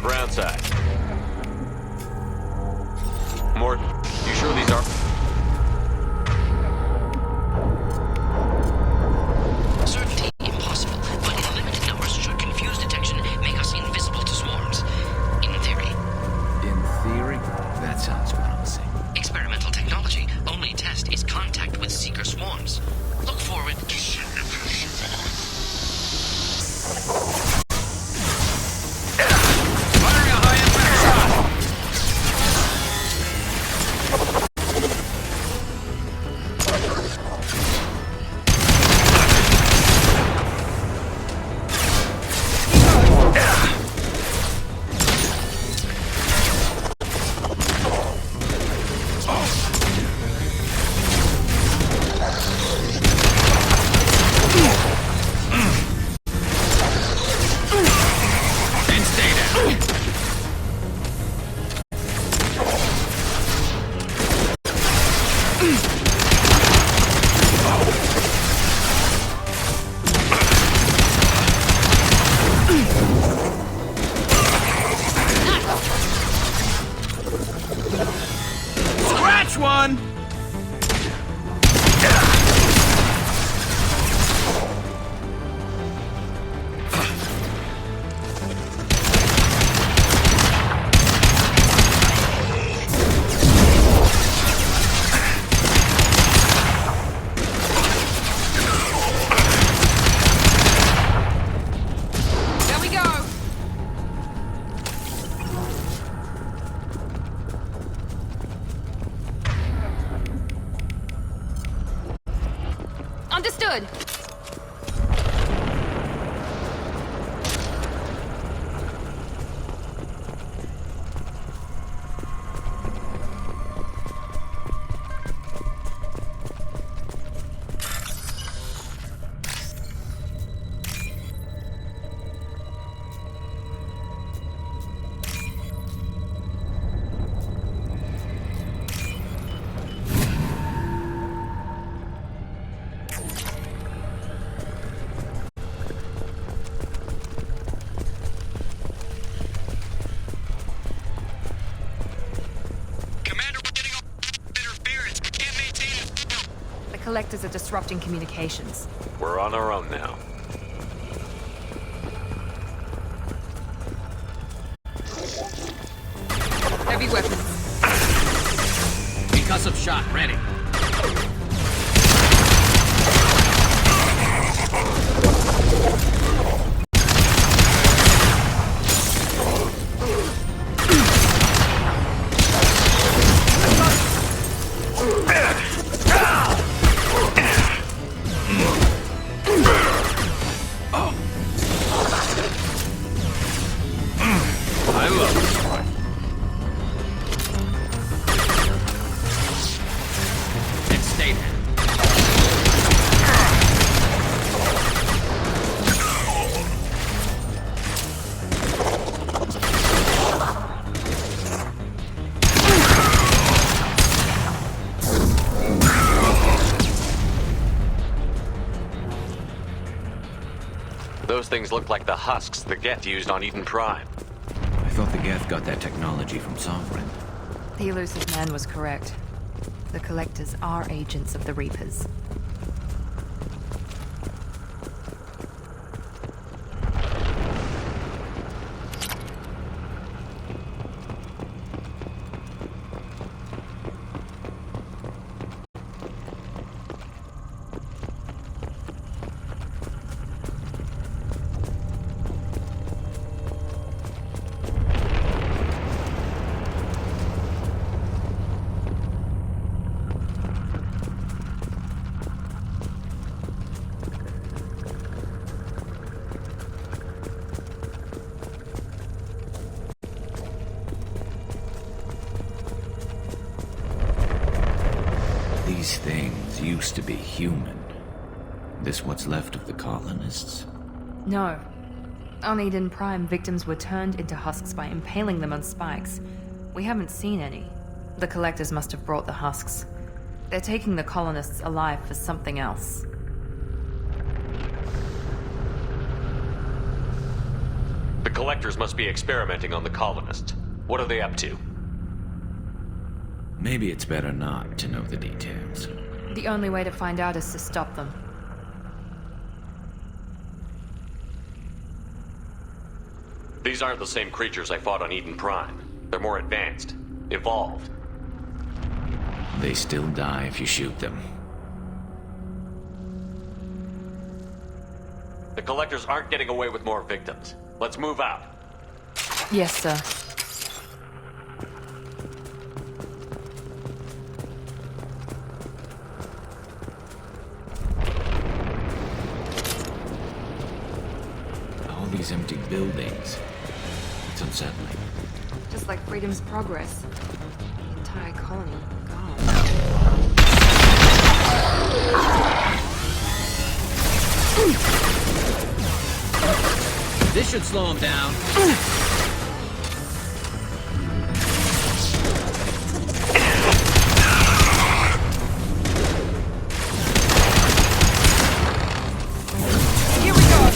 Groundside. Mort, you sure these are... Certainty impossible, but in limited numbers should confuse detection, make us invisible to swarms. In theory. In theory? That sounds promising. Experimental technology. Only test is contact with seeker swarms. Look forward to... Scratch one! There we go! Understood! Collectors are disrupting communications. We're on our own now. Heavy weapons. Concussive shot ready. I love this one. And stay there. Those things look like the husks the Geth used on Eden Prime. I thought the Geth got that technology from Sovereign. The elusive man was correct. The Collectors are agents of the Reapers. supposed to be human. This what's left of the colonists? No. On Eden Prime, victims were turned into husks by impaling them on spikes. We haven't seen any. The Collectors must have brought the husks. They're taking the colonists alive for something else. The Collectors must be experimenting on the colonists. What are they up to? Maybe it's better not to know the details. The only way to find out is to stop them. These aren't the same creatures I fought on Eden Prime. They're more advanced. Evolved. They still die if you shoot them. The Collectors aren't getting away with more victims. Let's move out. Yes, sir. All these empty buildings. It's unsettling. Just like Freedom's Progress. The entire colony gone. This should slow him down. Here we go!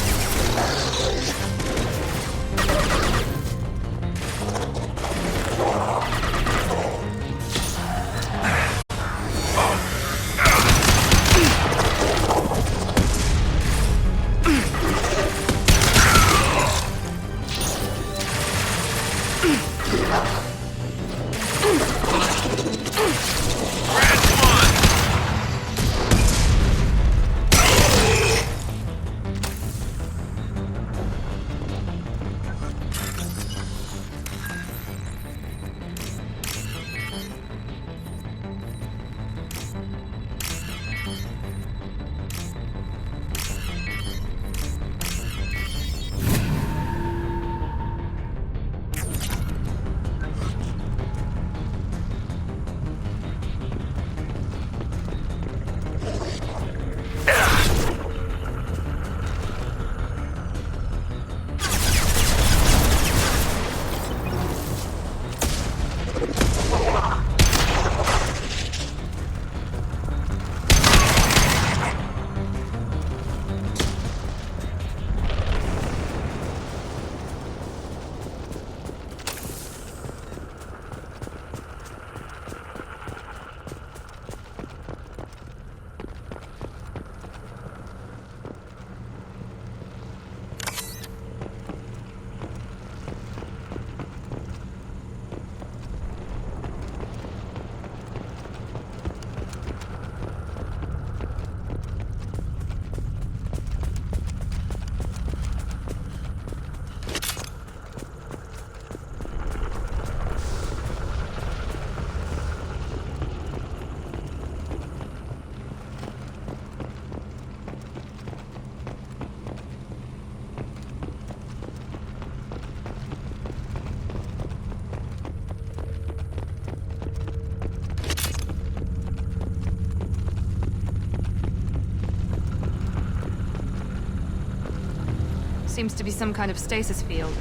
Seems to be some kind of stasis field.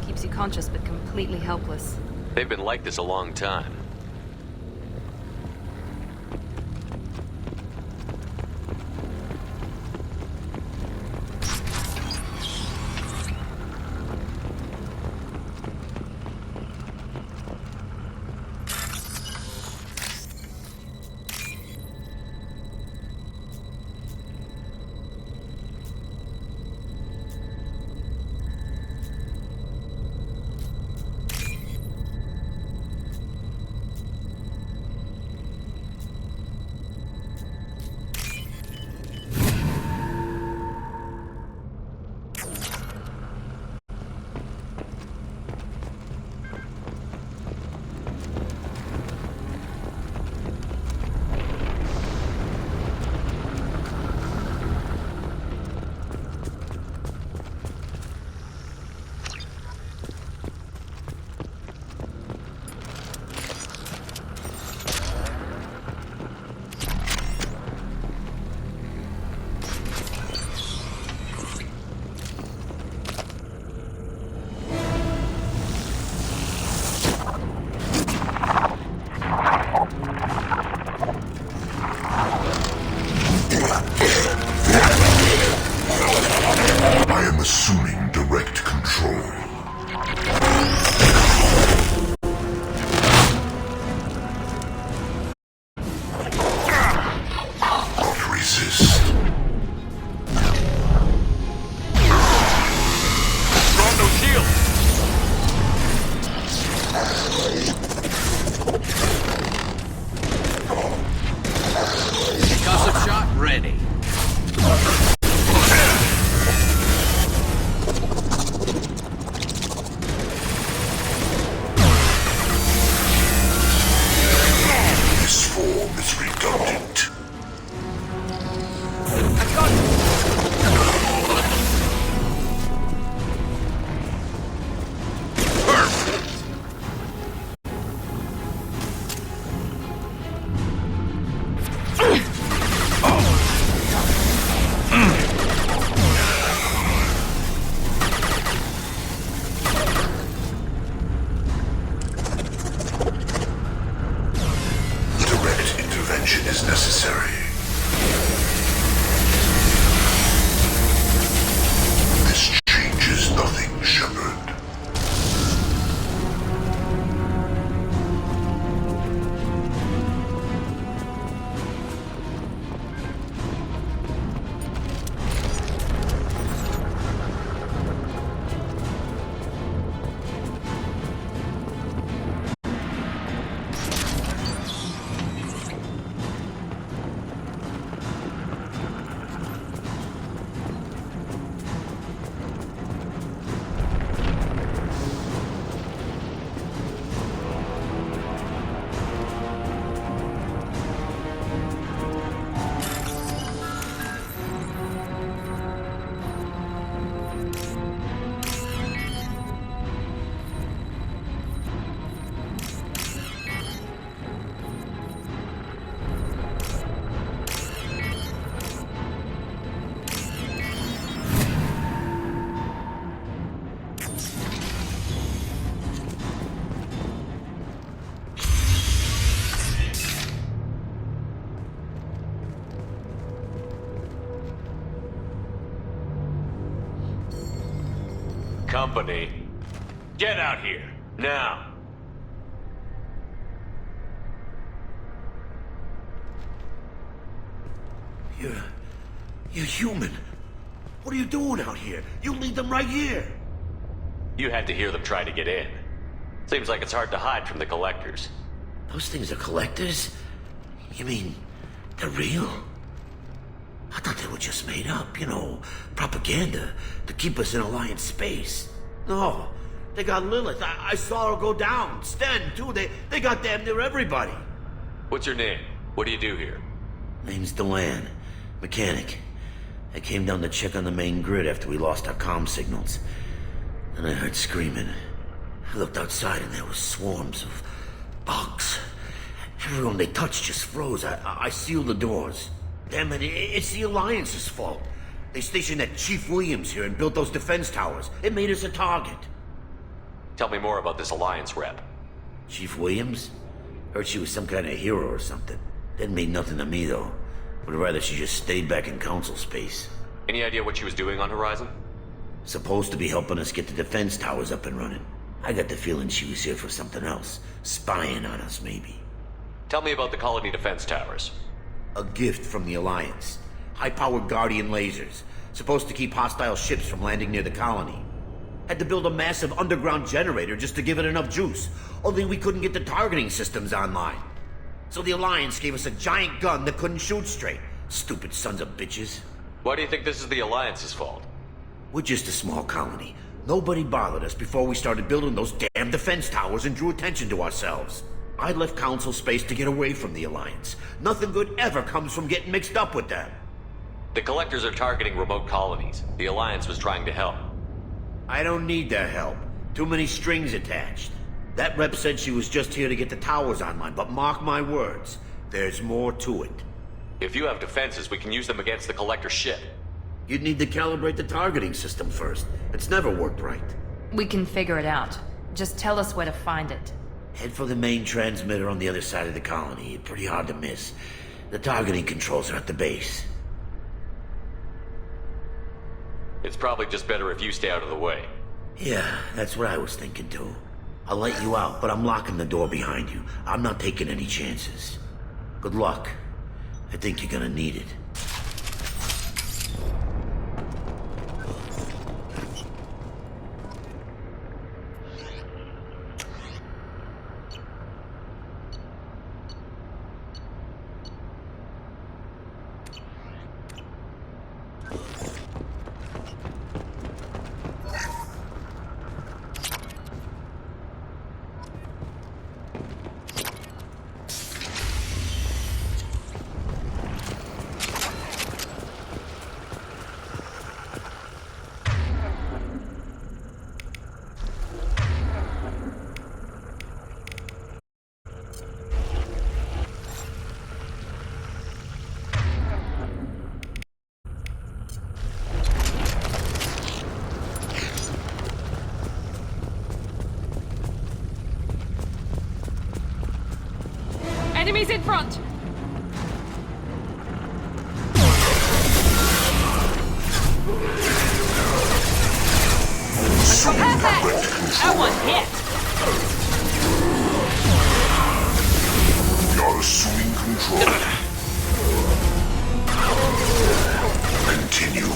Keeps you conscious but completely helpless. They've been like this a long time. company. Get out here, now. You're human. What are you doing out here? You lead them right here. You had to hear them try to get in. Seems like it's hard to hide from the collectors. Those things are collectors? You mean, they're real? I thought they were just made up, propaganda to keep us in Alliance space. No, they got Lilith. I saw her go down. Sten, too. They got damn near everybody. What's your name? What do you do here? Name's Delan. Mechanic. I came down to check on the main grid after we lost our comm signals. And I heard screaming. I looked outside and there were swarms of bugs. Everyone they touched just froze. I sealed the doors. Damn it, it's the Alliance's fault. They stationed that Chief Williams here and built those defense towers. It made us a target. Tell me more about this Alliance rep. Chief Williams? Heard she was some kind of hero or something. Didn't mean nothing to me, though. Would rather she just stayed back in Council space. Any idea what she was doing on Horizon? Supposed to be helping us get the defense towers up and running. I got the feeling she was here for something else. Spying on us, maybe. Tell me about the Colony defense towers. A gift from the Alliance. High-powered Guardian lasers. Supposed to keep hostile ships from landing near the colony. Had to build a massive underground generator just to give it enough juice. Only we couldn't get the targeting systems online. So the Alliance gave us a giant gun that couldn't shoot straight. Stupid sons of bitches. Why do you think this is the Alliance's fault? We're just a small colony. Nobody bothered us before we started building those damn defense towers and drew attention to ourselves. I left Council space to get away from the Alliance. Nothing good ever comes from getting mixed up with them. The Collectors are targeting remote colonies. The Alliance was trying to help. I don't need their help. Too many strings attached. That rep said she was just here to get the towers online, but mark my words, there's more to it. If you have defenses, we can use them against the Collector ship. You'd need to calibrate the targeting system first. It's never worked right. We can figure it out. Just tell us where to find it. Head for the main transmitter on the other side of the colony. Pretty hard to miss. The targeting controls are at the base. It's probably just better if you stay out of the way. Yeah, that's what I was thinking too. I'll let you out, but I'm locking the door behind you. I'm not taking any chances. Good luck. I think you're gonna need it. Enemies in front! Perfect! That one hit! You're assuming control. Continue.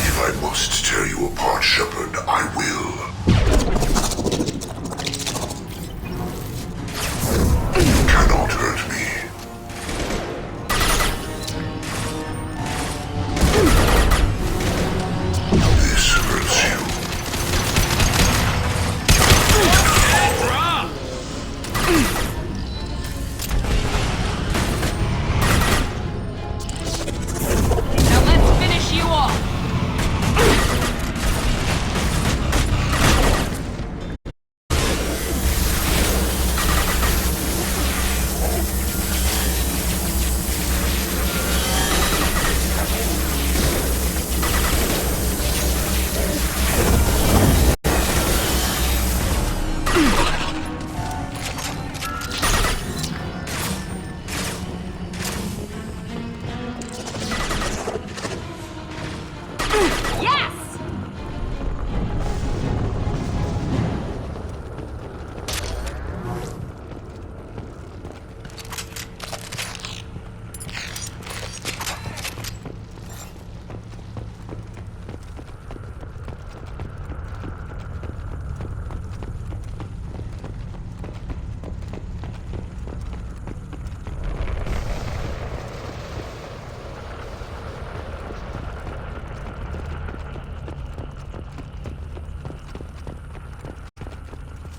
If I must tear you apart, Shepard, I will. You cannot hurt me. This hurts you. Now let's finish you off!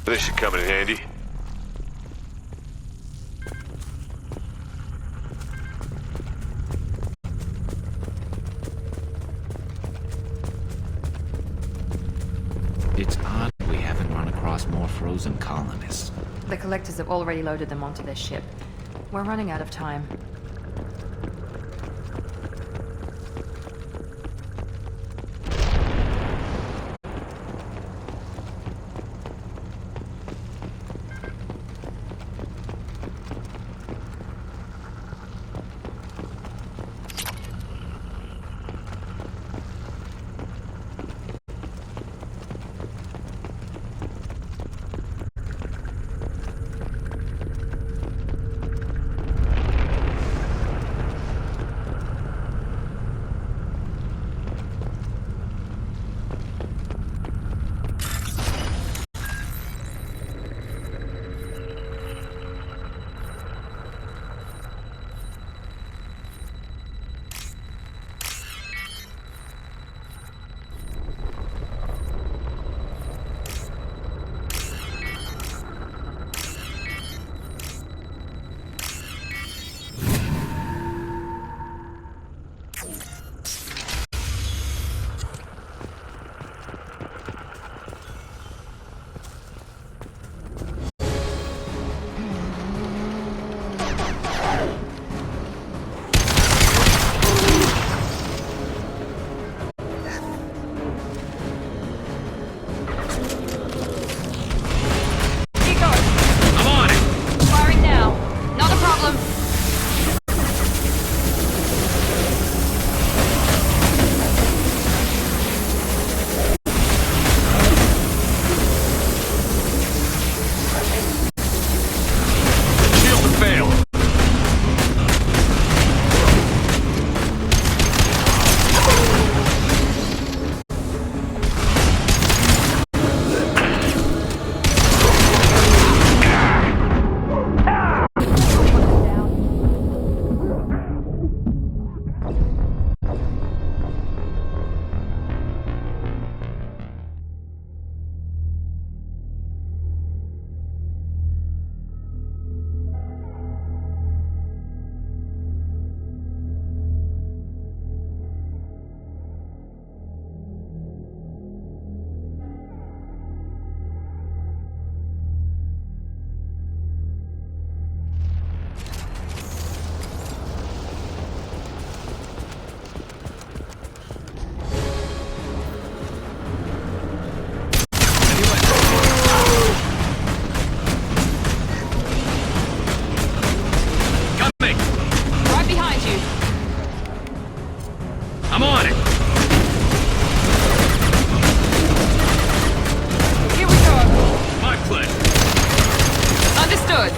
This should come in handy. It's odd we haven't run across more frozen colonists. The collectors have already loaded them onto their ship. We're running out of time. I'm on it! Here we go. My pleasure. Understood.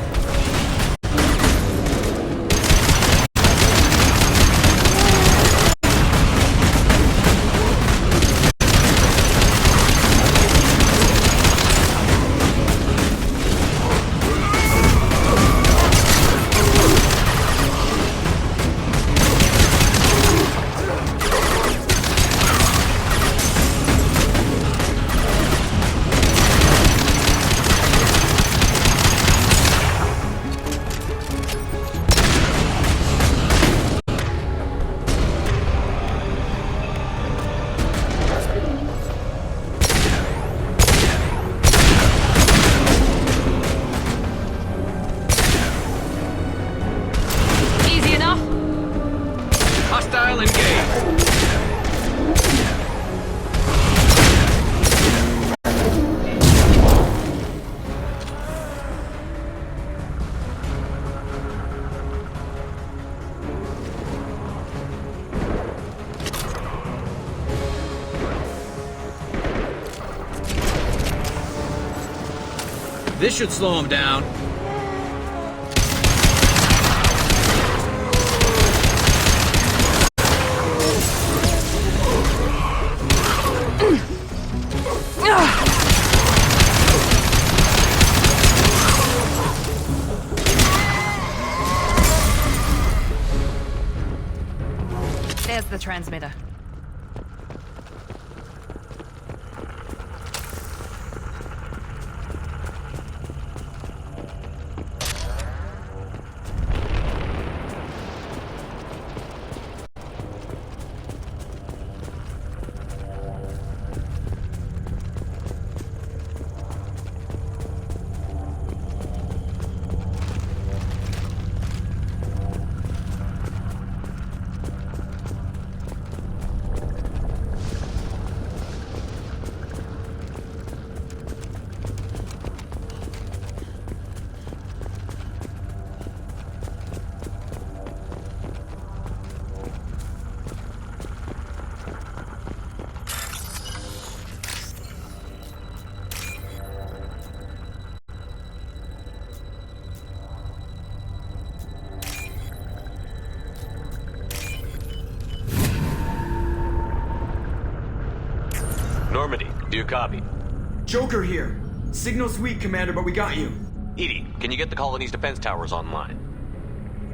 Easy enough? Hostile engaged. This should slow him down. There's the transmitter. Normandy, do you copy? Joker here. Signal's weak, Commander, but we got you. Edie, can you get the colony's defense towers online?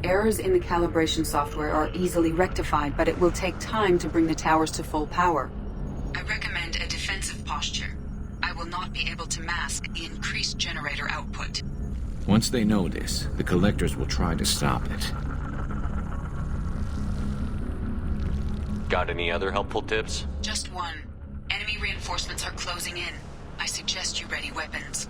Errors in the calibration software are easily rectified, but it will take time to bring the towers to full power. I recommend a defensive posture. I will not be able to mask the increased generator output. Once they know this, the Collectors will try to stop it. Got any other helpful tips? Just one. Enemy reinforcements are closing in. I suggest you ready weapons.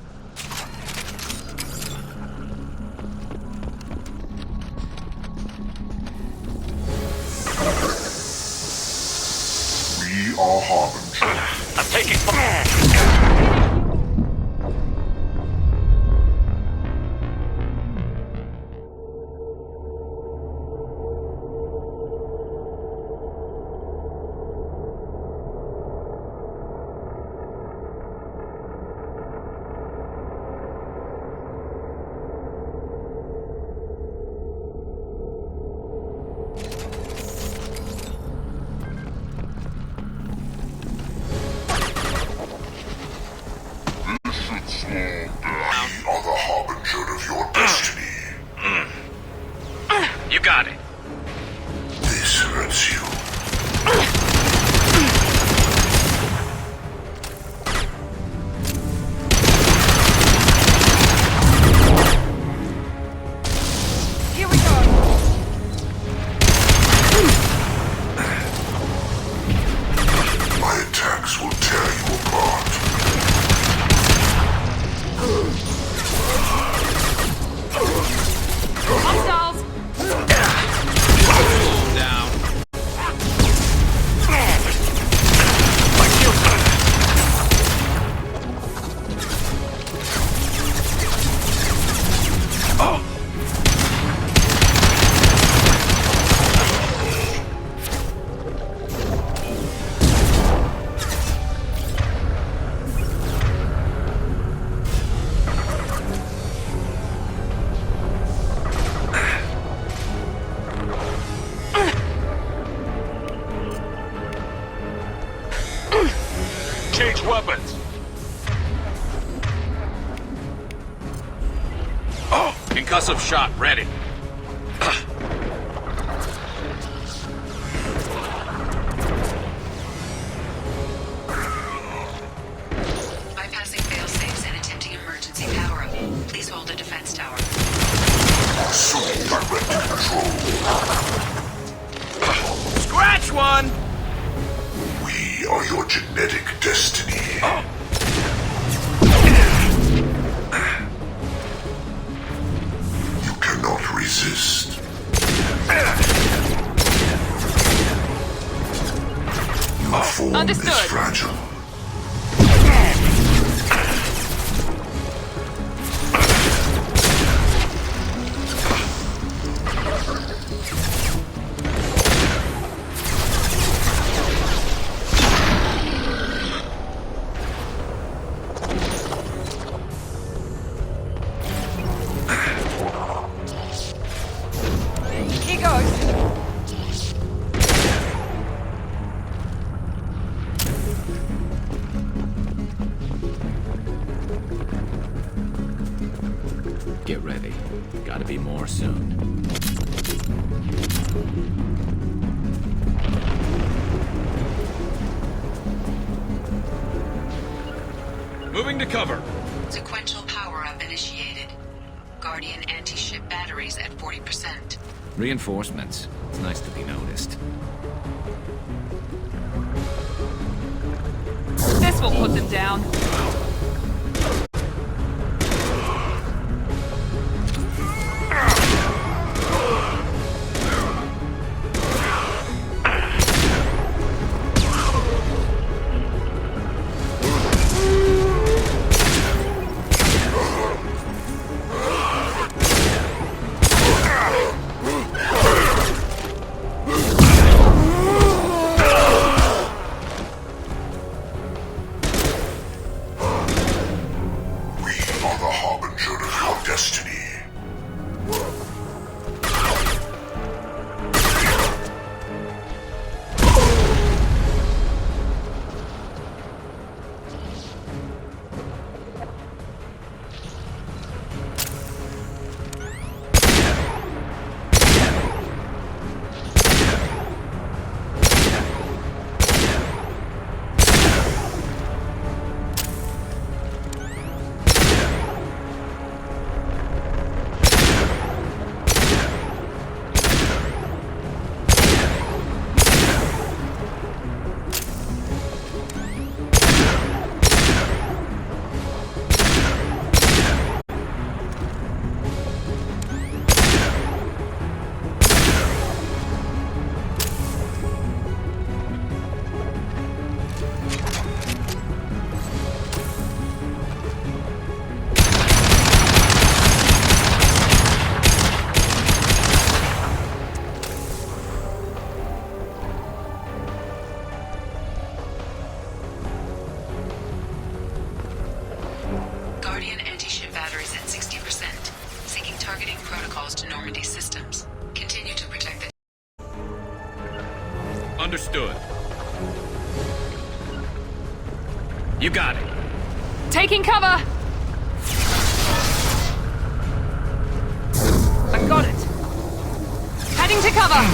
We are Harbinger. I'm taking We are the Harbinger of your destiny. You got it. This hurts you. Here we go! My attacks will tear you apart. Hostiles! Down. change weapons! Concussive shot ready. Bypassing failsafes and attempting emergency power-up. Please hold the defense tower. Assuming direct control. Scratch one! We are your genetic destiny. You cannot resist. Your form Understood. is fragile. Here goes! Get ready. Gotta be more soon. Moving to cover. Sequential power-up initiated. Guardian anti-ship batteries at 40%. Reinforcements. It's nice to be noticed. This will put them down. Understood. You got it. Taking cover! I got it. Heading to cover!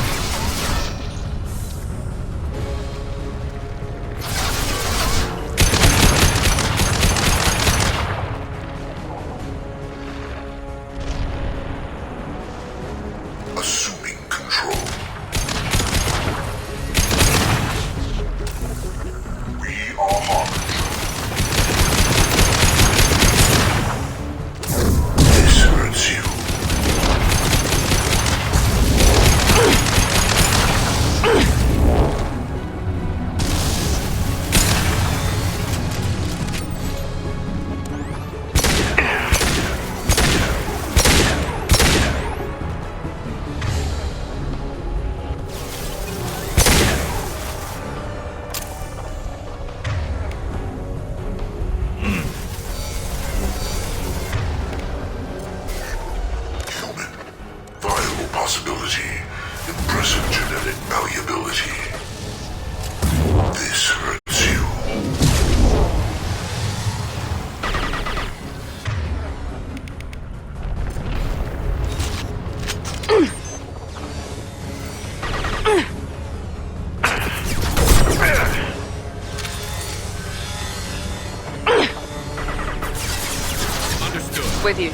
Assuming control. We are Harbinger. This hurts you. Human. Viable possibility. Impressive genetic malleability. This hurts you. Understood. With you.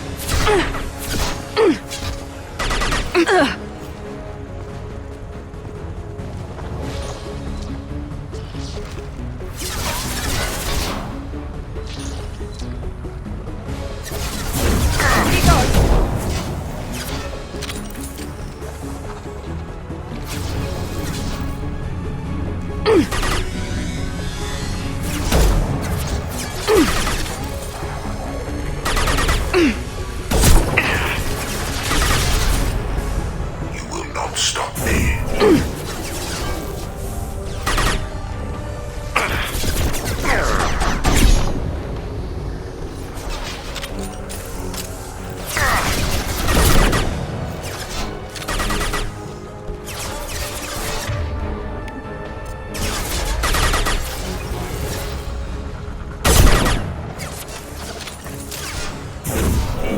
You will not stop me.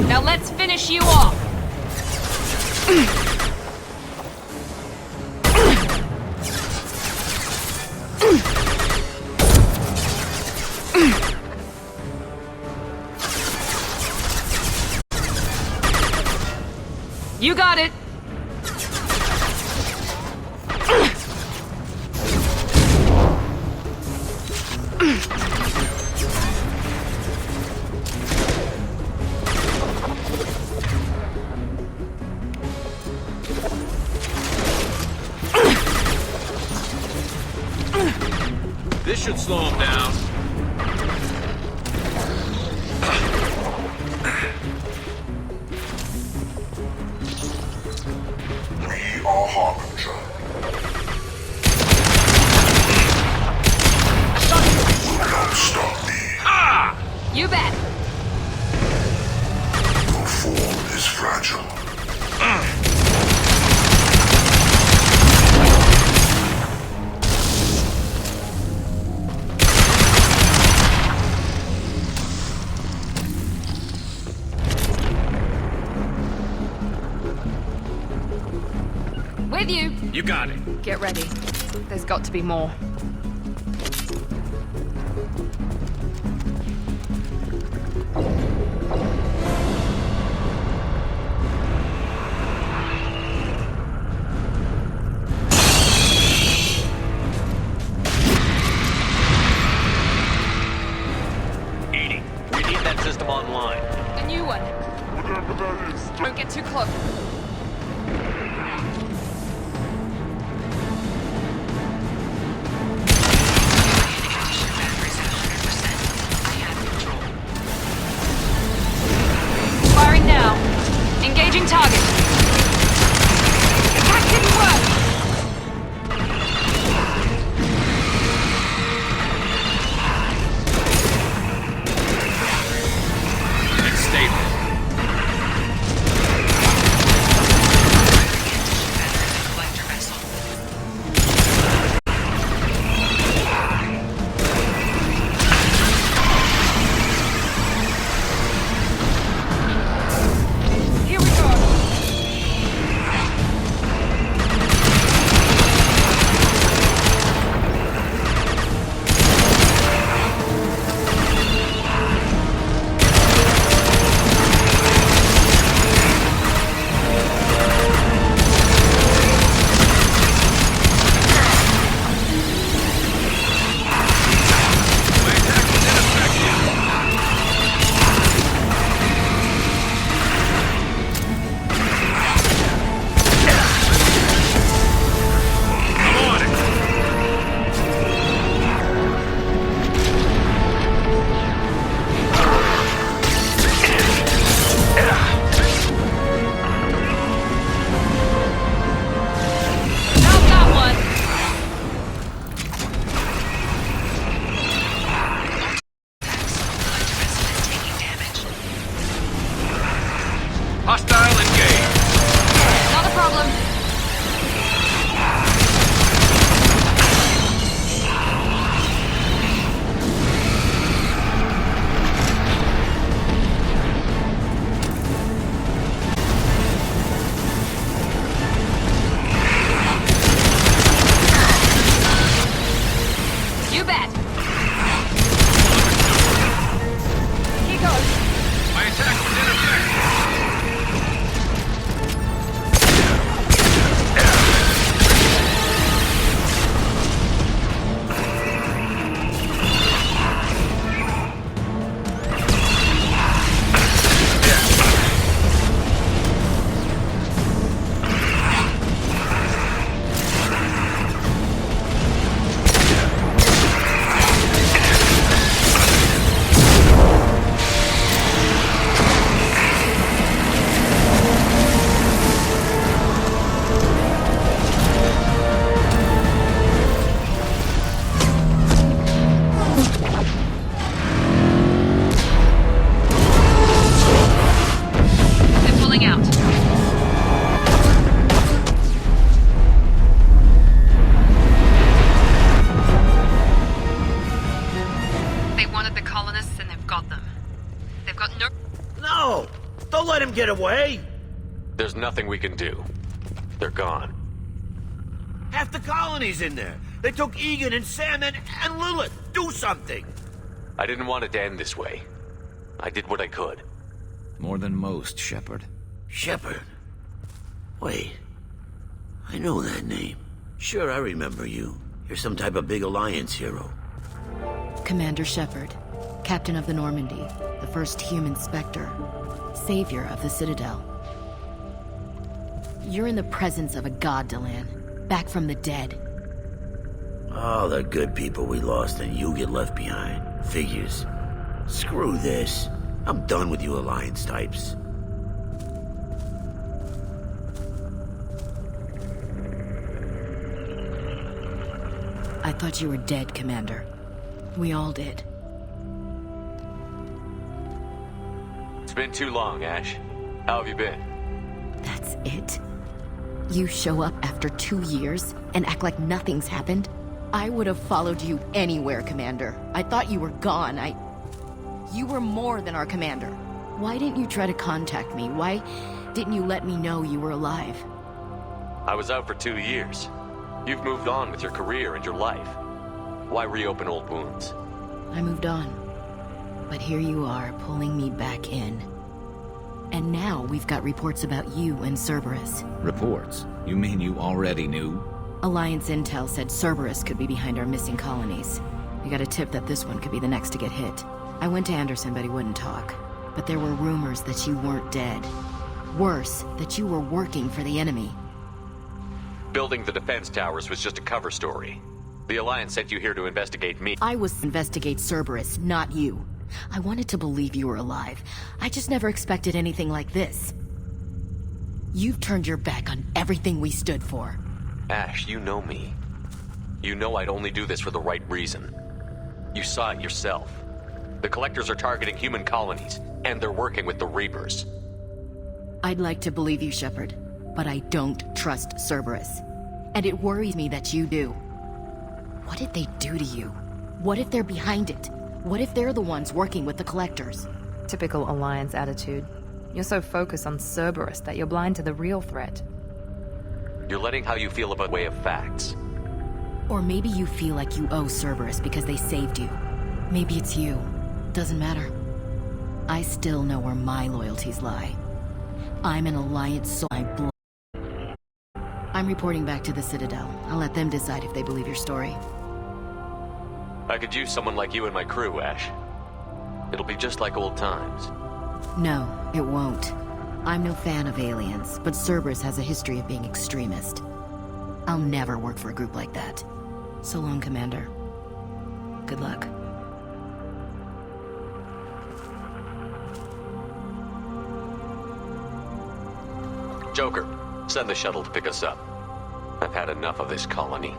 Now let's finish you off! You got it! This should slow him down. We are Harbinger. You will not stop me. You bet! Your form is fragile. With you! You got it. Get ready. There's got to be more. Edie, we need that system online. The new one. Don't get too close. let him get away! There's nothing we can do. They're gone. Half the colony's in there. They took Egan and Sam and Lilith. Do something! I didn't want it to end this way. I did what I could. More than most, Shepard. Shepard? Wait. I know that name. Sure, I remember you. You're some type of big Alliance hero. Commander Shepard, Captain of the Normandy, the first human Spectre, savior of the Citadel. You're in the presence of a god, Delan, back from the dead. All the good people we lost and you get left behind. Figures. Screw this. I'm done with you Alliance types. I thought you were dead, Commander. We all did. It's been too long, Ash. How have you been? That's it? You show up after 2 years and act like nothing's happened? I would have followed you anywhere, Commander. I thought you were gone. You were more than our commander. Why didn't you try to contact me? Why didn't you let me know you were alive? I was out for 2 years. You've moved on with your career and your life. Why reopen old wounds? I moved on. But here you are, pulling me back in. And now we've got reports about you and Cerberus. Reports? You mean you already knew? Alliance intel said Cerberus could be behind our missing colonies. We got a tip that this one could be the next to get hit. I went to Anderson, but he wouldn't talk. But there were rumors that you weren't dead. Worse, that you were working for the enemy. Building the defense towers was just a cover story. The Alliance sent you here to investigate me. I was to investigate Cerberus, not you. I wanted to believe you were alive. I just never expected anything like this. You've turned your back on everything we stood for. Ash, you know me. You know I'd only do this for the right reason. You saw it yourself. The Collectors are targeting human colonies, and they're working with the Reapers. I'd like to believe you, Shepard, but I don't trust Cerberus. And it worries me that you do. What did they do to you? What if they're behind it? What if they're the ones working with the Collectors? Typical Alliance attitude. You're so focused on Cerberus that you're blind to the real threat. You're letting how you feel about way of facts. Or maybe you feel like you owe Cerberus because they saved you. Maybe it's you. Doesn't matter. I still know where my loyalties lie. I'm an Alliance soul. I'm reporting back to the Citadel. I'll let them decide if they believe your story. I could use someone like you in my crew, Ash. It'll be just like old times. No, it won't. I'm no fan of aliens, but Cerberus has a history of being extremist. I'll never work for a group like that. So long, Commander. Good luck. Joker, send the shuttle to pick us up. I've had enough of this colony.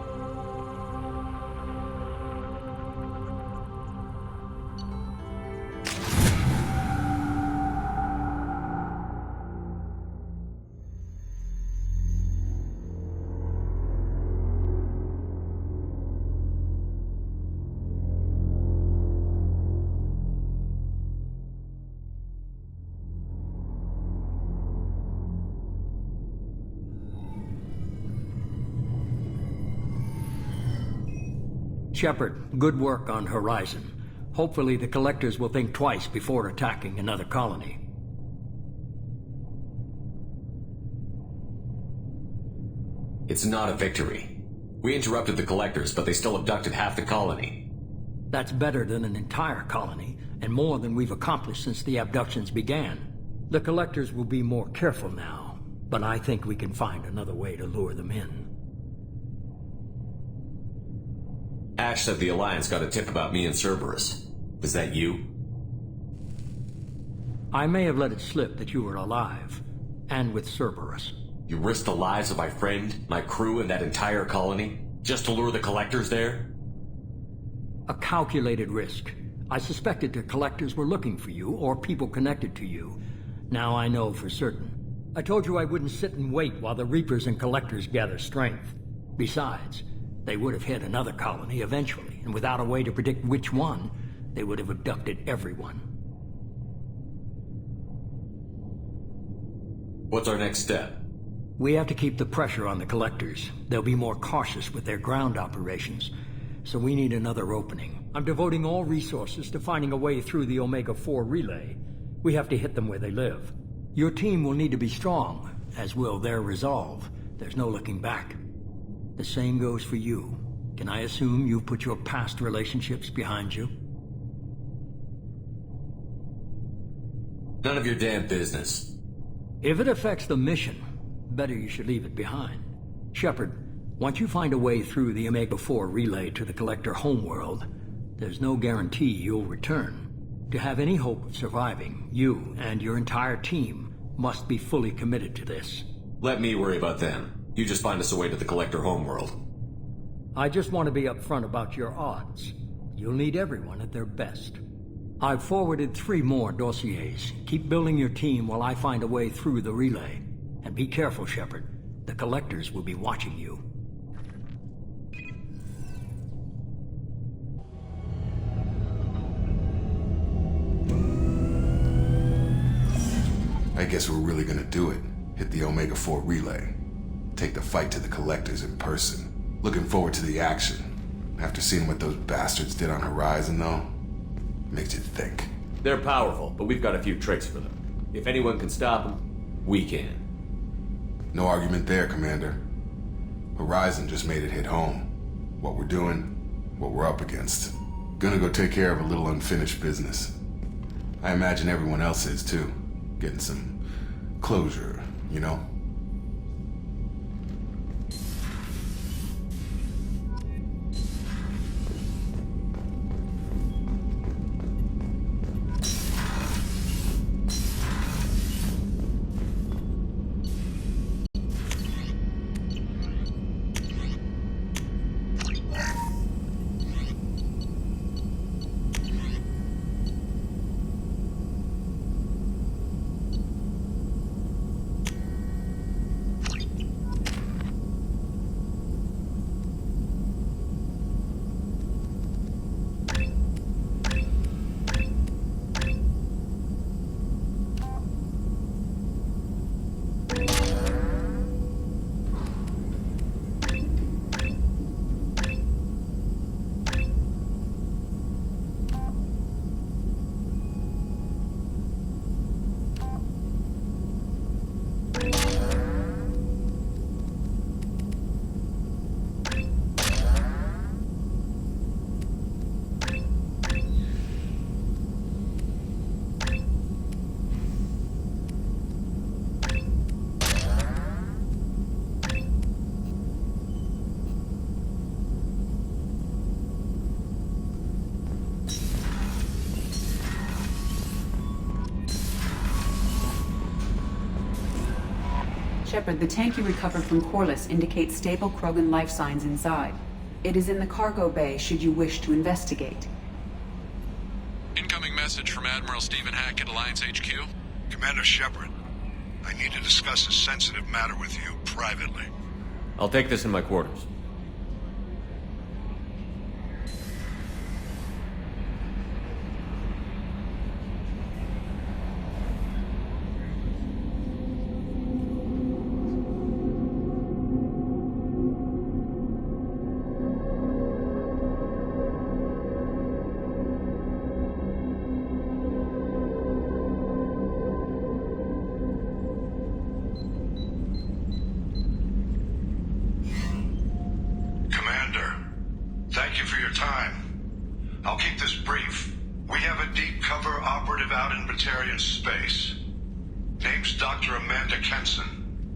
Shepard, good work on Horizon. Hopefully the Collectors will think twice before attacking another colony. It's not a victory. We interrupted the Collectors, but they still abducted half the colony. That's better than an entire colony, and more than we've accomplished since the abductions began. The Collectors will be more careful now, but I think we can find another way to lure them in. Ash said the Alliance got a tip about me and Cerberus. Is that you? I may have let it slip that you were alive, and with Cerberus. You risked the lives of my friend, my crew, and that entire colony, just to lure the Collectors there? A calculated risk. I suspected the Collectors were looking for you, or people connected to you. Now I know for certain. I told you I wouldn't sit and wait while the Reapers and Collectors gather strength. Besides, they would have hit another colony eventually, and without a way to predict which one, they would have abducted everyone. What's our next step? We have to keep the pressure on the Collectors. They'll be more cautious with their ground operations, so we need another opening. I'm devoting all resources to finding a way through the Omega-4 relay. We have to hit them where they live. Your team will need to be strong, as will their resolve. There's no looking back. The same goes for you. Can I assume you've put your past relationships behind you? None of your damn business. If it affects the mission, better you should leave it behind. Shepard, once you find a way through the Omega-4 relay to the Collector homeworld, there's no guarantee you'll return. To have any hope of surviving, you and your entire team must be fully committed to this. Let me worry about them. You just find us a way to the Collector homeworld. I just want to be upfront about your odds. You'll need everyone at their best. I've forwarded 3 more dossiers. Keep building your team while I find a way through the relay. And be careful, Shepard. The Collectors will be watching you. I guess we're really gonna do it. Hit the Omega-4 relay. Take the fight to the Collectors in person. Looking forward to the action. After seeing what those bastards did on Horizon, though, makes you think. They're powerful, but we've got a few tricks for them. If anyone can stop them, we can. No argument there, Commander. Horizon just made it hit home. What we're doing, what we're up against. Gonna go take care of a little unfinished business. I imagine everyone else is too. Getting some closure, you know? Shepard, the tank you recovered from Corliss indicates stable Krogan life signs inside. It is in the cargo bay should you wish to investigate. Incoming message from Admiral Stephen Hackett, Alliance HQ. Commander Shepard, I need to discuss a sensitive matter with you privately. I'll take this in my quarters.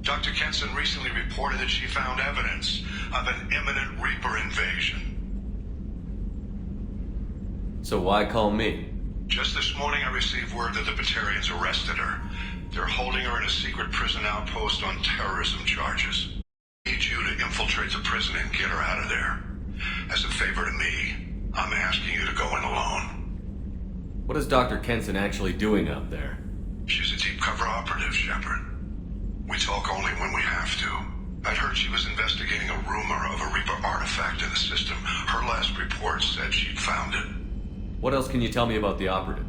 Dr. Kenson recently reported that she found evidence of an imminent Reaper invasion. So why call me? Just this morning I received word that the Batarians arrested her. They're holding her in a secret prison outpost on terrorism charges. I need you to infiltrate the prison and get her out of there. As a favor to me, I'm asking you to go in alone. What is Dr. Kenson actually doing out there? She's a deep cover operative, Shepard. We talk only when we have to. I'd heard she was investigating a rumor of a Reaper artifact in the system. Her last report said she'd found it. What else can you tell me about the operative?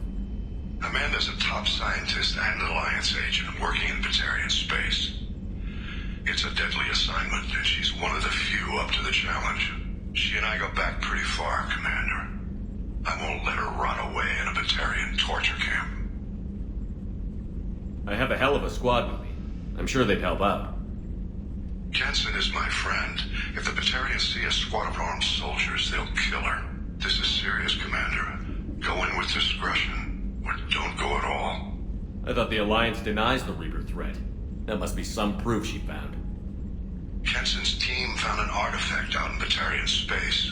Amanda's a top scientist and Alliance agent working in Batarian space. It's a deadly assignment, and she's one of the few up to the challenge. She and I go back pretty far, Commander. I won't let her run away in a Batarian torture camp. I have a hell of a squad with me. I'm sure they'd help out. Jensen is my friend. If the Batarians see a squad of armed soldiers, they'll kill her. This is serious, Commander. Go in with discretion, or don't go at all. I thought the Alliance denies the Reaper threat. That must be some proof she found. Jensen's team found an artifact out in Batarian space.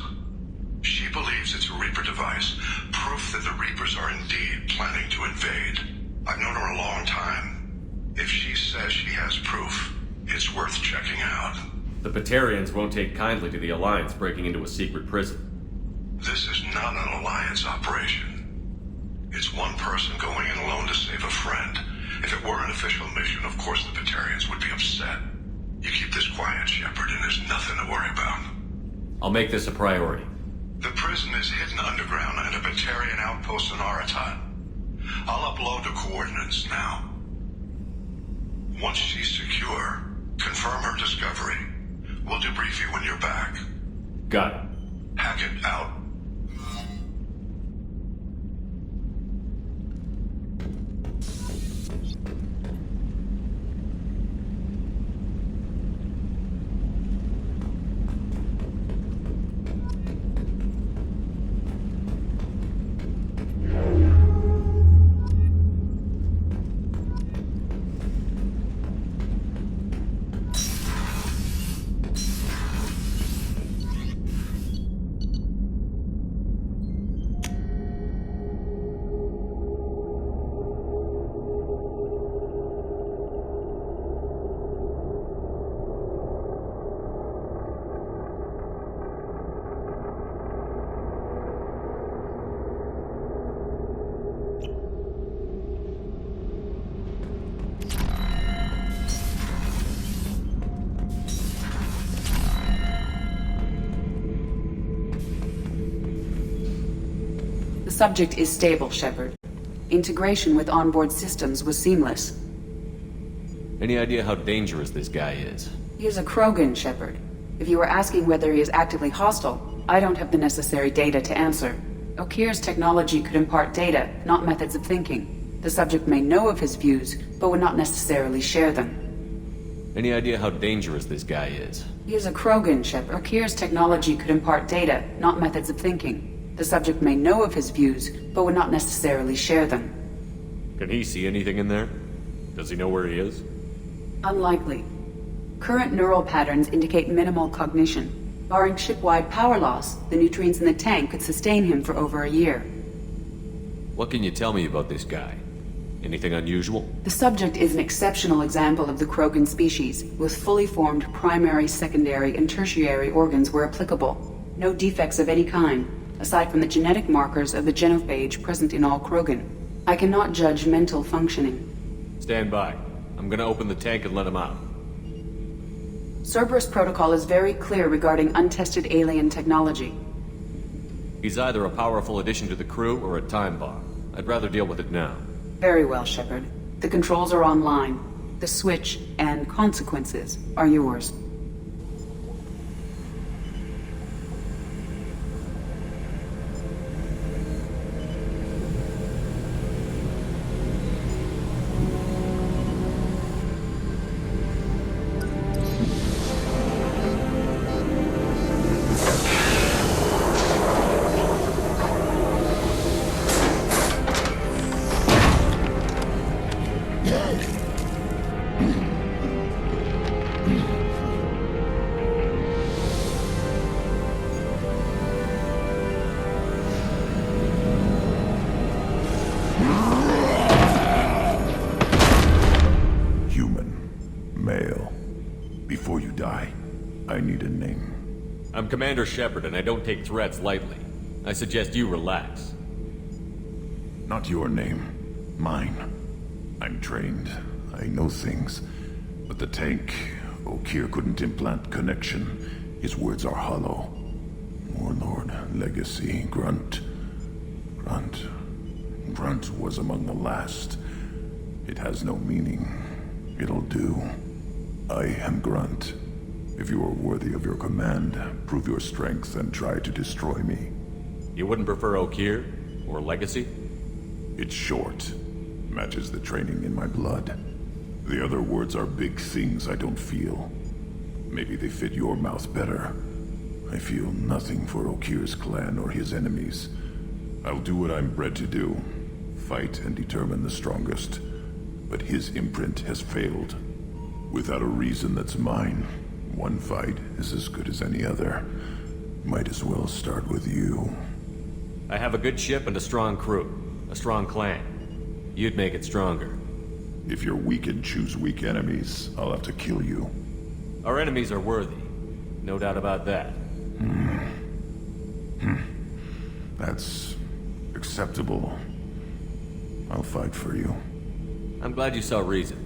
She believes it's a Reaper device, proof that the Reapers are indeed planning to invade. I've known her a long time. If she says she has proof, it's worth checking out. The Batarians won't take kindly to the Alliance breaking into a secret prison. This is not an Alliance operation. It's one person going in alone to save a friend. If it were an official mission, of course the Batarians would be upset. You keep this quiet, Shepard, and there's nothing to worry about. I'll make this a priority. The prison is hidden underground at a Batarian outpost in Aratat. I'll upload the coordinates now. Once she's secure, confirm her discovery. We'll debrief you when you're back. Got it. Hackett out. The subject is stable, Shepard. Integration with onboard systems was seamless. Any idea how dangerous this guy is? He is a Krogan, Shepard. If you are asking whether he is actively hostile, I don't have the necessary data to answer. Okir's technology could impart data, not methods of thinking. The subject may know of his views, but would not necessarily share them. Any idea how dangerous this guy is? He is a Krogan, Shepard. Okir's technology could impart data, not methods of thinking. The subject may know of his views, but would not necessarily share them. Can he see anything in there? Does he know where he is? Unlikely. Current neural patterns indicate minimal cognition. Barring ship-wide power loss, the nutrients in the tank could sustain him for over a year. What can you tell me about this guy? Anything unusual? The subject is an exceptional example of the Krogan species, with fully formed primary, secondary, and tertiary organs where applicable. No defects of any kind, aside from the genetic markers of the genophage present in all Krogan. I cannot judge mental functioning. Stand by. I'm gonna open the tank and let him out. Cerberus protocol is very clear regarding untested alien technology. He's either a powerful addition to the crew or a time bomb. I'd rather deal with it now. Very well, Shepard. The controls are online. The switch and consequences are yours. I'm Commander Shepard, and I don't take threats lightly. I suggest you relax. Not your name. Mine. I'm trained. I know things. But the tank, Okir couldn't implant connection. His words are hollow. Warlord, legacy, grunt. Grunt was among the last. It has no meaning. It'll do. I am Grunt. If you are worthy of your command, prove your strength and try to destroy me. You wouldn't prefer Okeer? Or Legacy? It's short. Matches the training in my blood. The other words are big things I don't feel. Maybe they fit your mouth better. I feel nothing for Okeer's clan or his enemies. I'll do what I'm bred to do. Fight and determine the strongest. But his imprint has failed. Without a reason that's mine, one fight is as good as any other. Might as well start with you. I have a good ship and a strong crew. A strong clan. You'd make it stronger. If you're weak and choose weak enemies, I'll have to kill you. Our enemies are worthy. No doubt about that. That's acceptable. I'll fight for you. I'm glad you saw reason.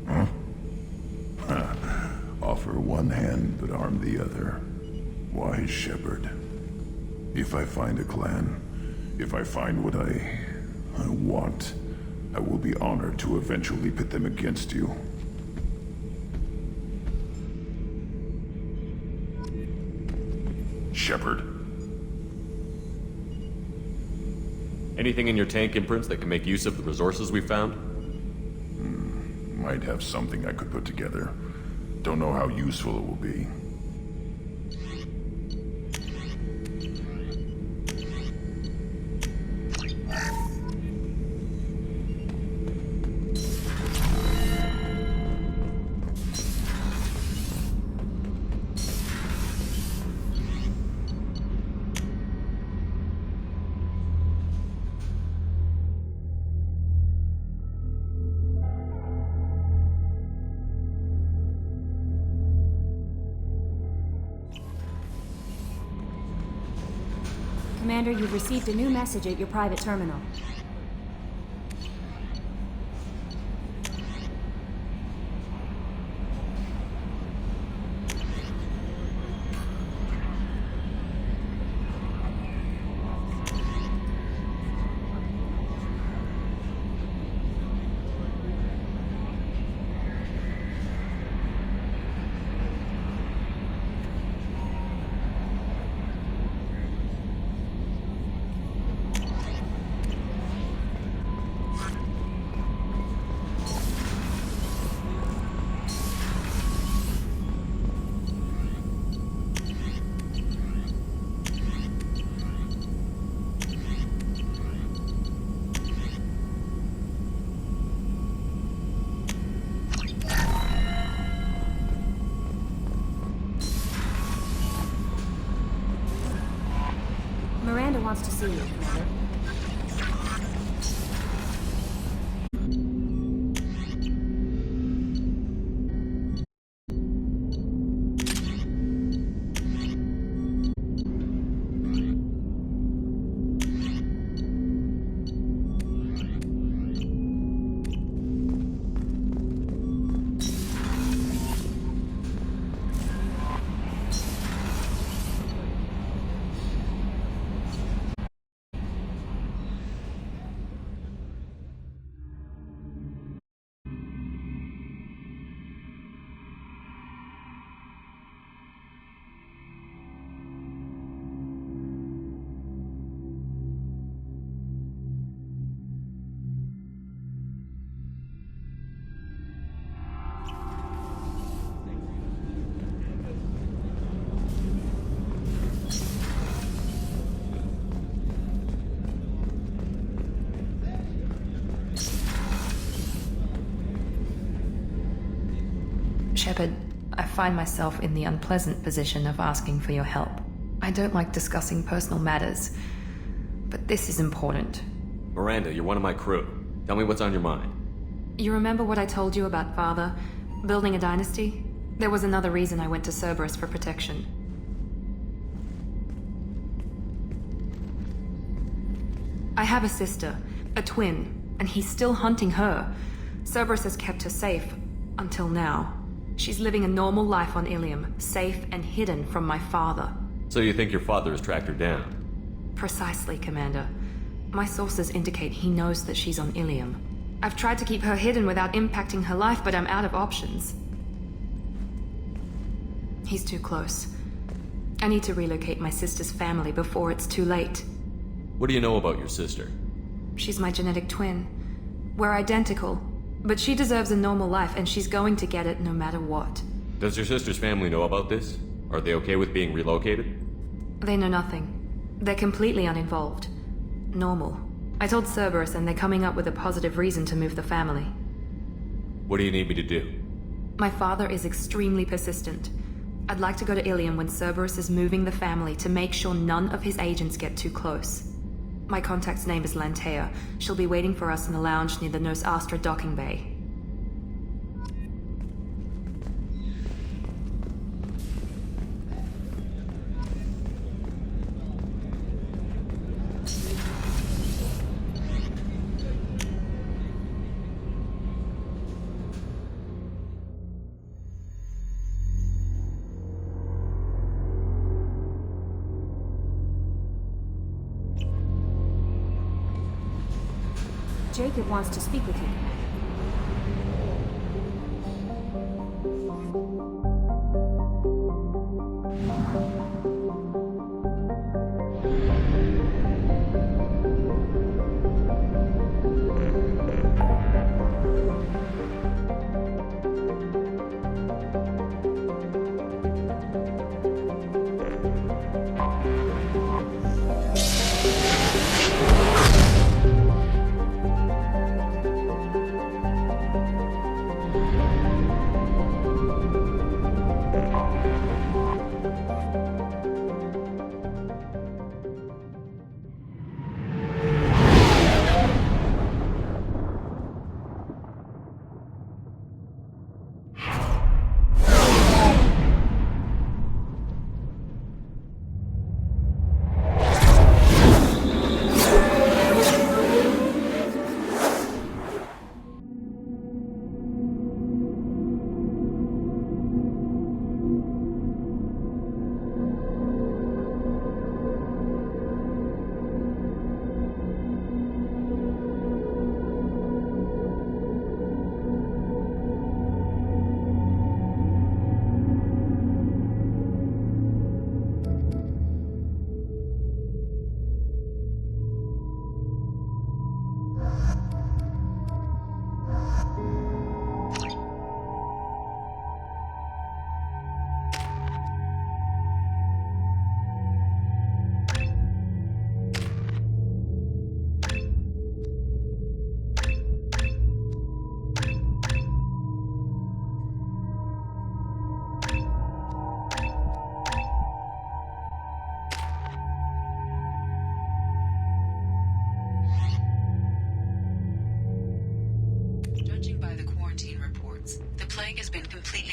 Huh? Offer one hand, but arm the other. Wise shepherd. If I find a clan, if I find what I want, I will be honored to eventually pit them against you. Shepherd. Anything in your tank imprints that can make use of the resources we found? Might have something I could put together. Don't know how useful it will be. Commander, you've received a new message at your private terminal. Miranda wants to see you, Commander. Shepard, I find myself in the unpleasant position of asking for your help. I don't like discussing personal matters, but this is important. Miranda, you're one of my crew. Tell me what's on your mind. You remember what I told you about Father? Building a dynasty? There was another reason I went to Cerberus for protection. I have a sister, a twin, and he's still hunting her. Cerberus has kept her safe, until now. She's living a normal life on Ilium, safe and hidden from my father. So you think your father has tracked her down? Precisely, Commander. My sources indicate he knows that she's on Ilium. I've tried to keep her hidden without impacting her life, but I'm out of options. He's too close. I need to relocate my sister's family before it's too late. What do you know about your sister? She's my genetic twin. We're identical, but she deserves a normal life, and she's going to get it no matter what. Does your sister's family know about this? Are they okay with being relocated? They know nothing. They're completely uninvolved. Normal. I told Cerberus, and they're coming up with a positive reason to move the family. What do you need me to do? My father is extremely persistent. I'd like to go to Ilium when Cerberus is moving the family to make sure none of his agents get too close. My contact's name is Lantea. She'll be waiting for us in the lounge near the Nos Astra docking bay. Jacob wants to speak with you.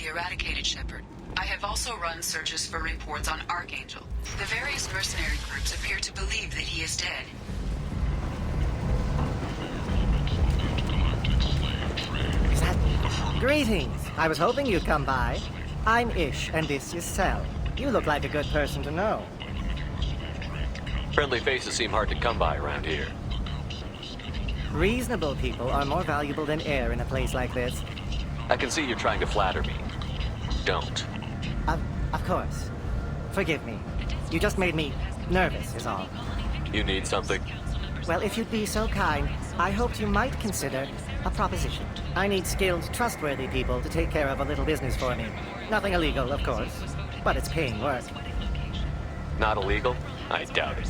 Eradicated, Shepard. I have also run searches for reports on Archangel. The various mercenary groups appear to believe that he is dead. Is that... Greetings. I was hoping you'd come by. I'm Ish, and this is Cell. You look like a good person to know. Friendly faces seem hard to come by around here. Reasonable people are more valuable than air in a place like this. I can see you're trying to flatter me. Don't. Of course. Forgive me. You just made me nervous, is all. You need something? Well, if you'd be so kind, I hoped you might consider a proposition. I need skilled, trustworthy people to take care of a little business for me. Nothing illegal, of course, but it's paying work. Not illegal? I doubt it.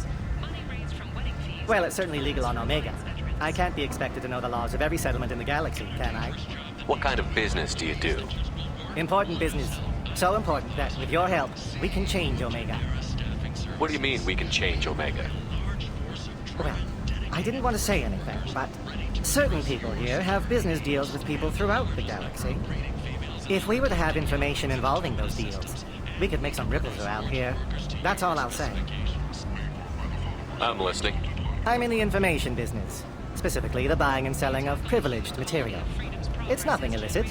Well, it's certainly legal on Omega. I can't be expected to know the laws of every settlement in the galaxy, can I? What kind of business do you do? Important business. So important that, with your help, we can change Omega. What do you mean we can change Omega? Well, I didn't want to say anything, but certain people here have business deals with people throughout the galaxy. If we were to have information involving those deals, we could make some ripples around here. That's all I'll say. I'm listening. I'm in the information business. Specifically, the buying and selling of privileged material. It's nothing illicit.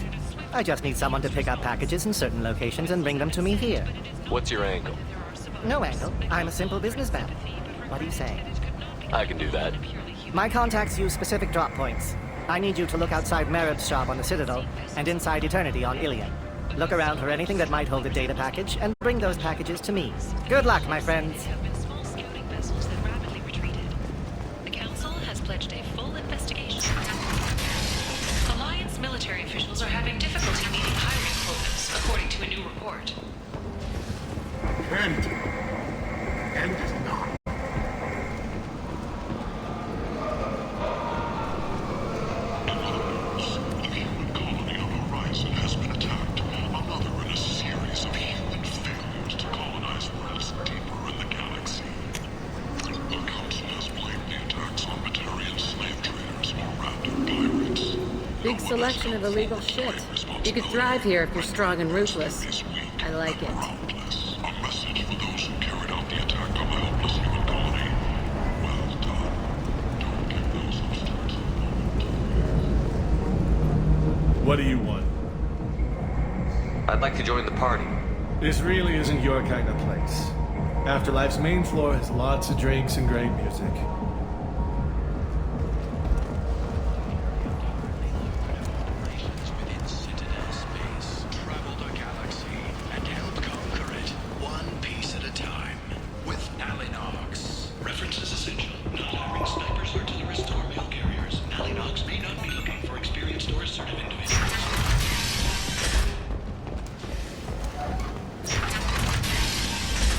I just need someone to pick up packages in certain locations and bring them to me here. What's your angle? No angle. I'm a simple businessman. What do you say? I can do that. My contacts use specific drop points. I need you to look outside Merib's shop on the Citadel and inside Eternity on Ilion. Look around for anything that might hold a data package and bring those packages to me. Good luck, my friends. The Council has pledged a full investigation. Alliance military officials are having difficulty meeting hiring quotas, according to a new report. End is not. The human colony on Horizon has been attacked. Another in a series of human failures to colonize worlds deeper in the galaxy. The Council has blamed the attacks on Batarian slave traders or random pirates. Big selection of illegal shit. You could thrive here if you're strong and ruthless. I like it. A message for those who carried out the attack on the helpless human colony. Well done. Don't give those hostiles. What do you want? I'd like to join the party. This really isn't your kind of place. Afterlife's main floor has lots of drinks and great music.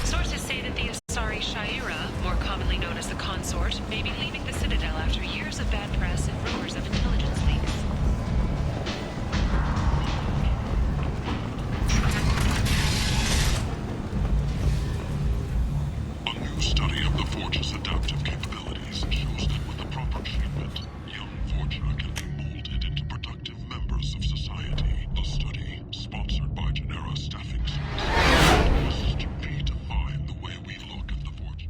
Sources say that the Asari Shaira, more commonly known as the Consort, may be leaving the Citadel after years of bad press and rumors of intelligence leaks. A new study of the Forge's adaptive capabilities shows that with the proper treatment, young Forger can be molded into productive members of society. The study, sponsored by Genera Staffing Service, is to redefine the way we look at the Forger.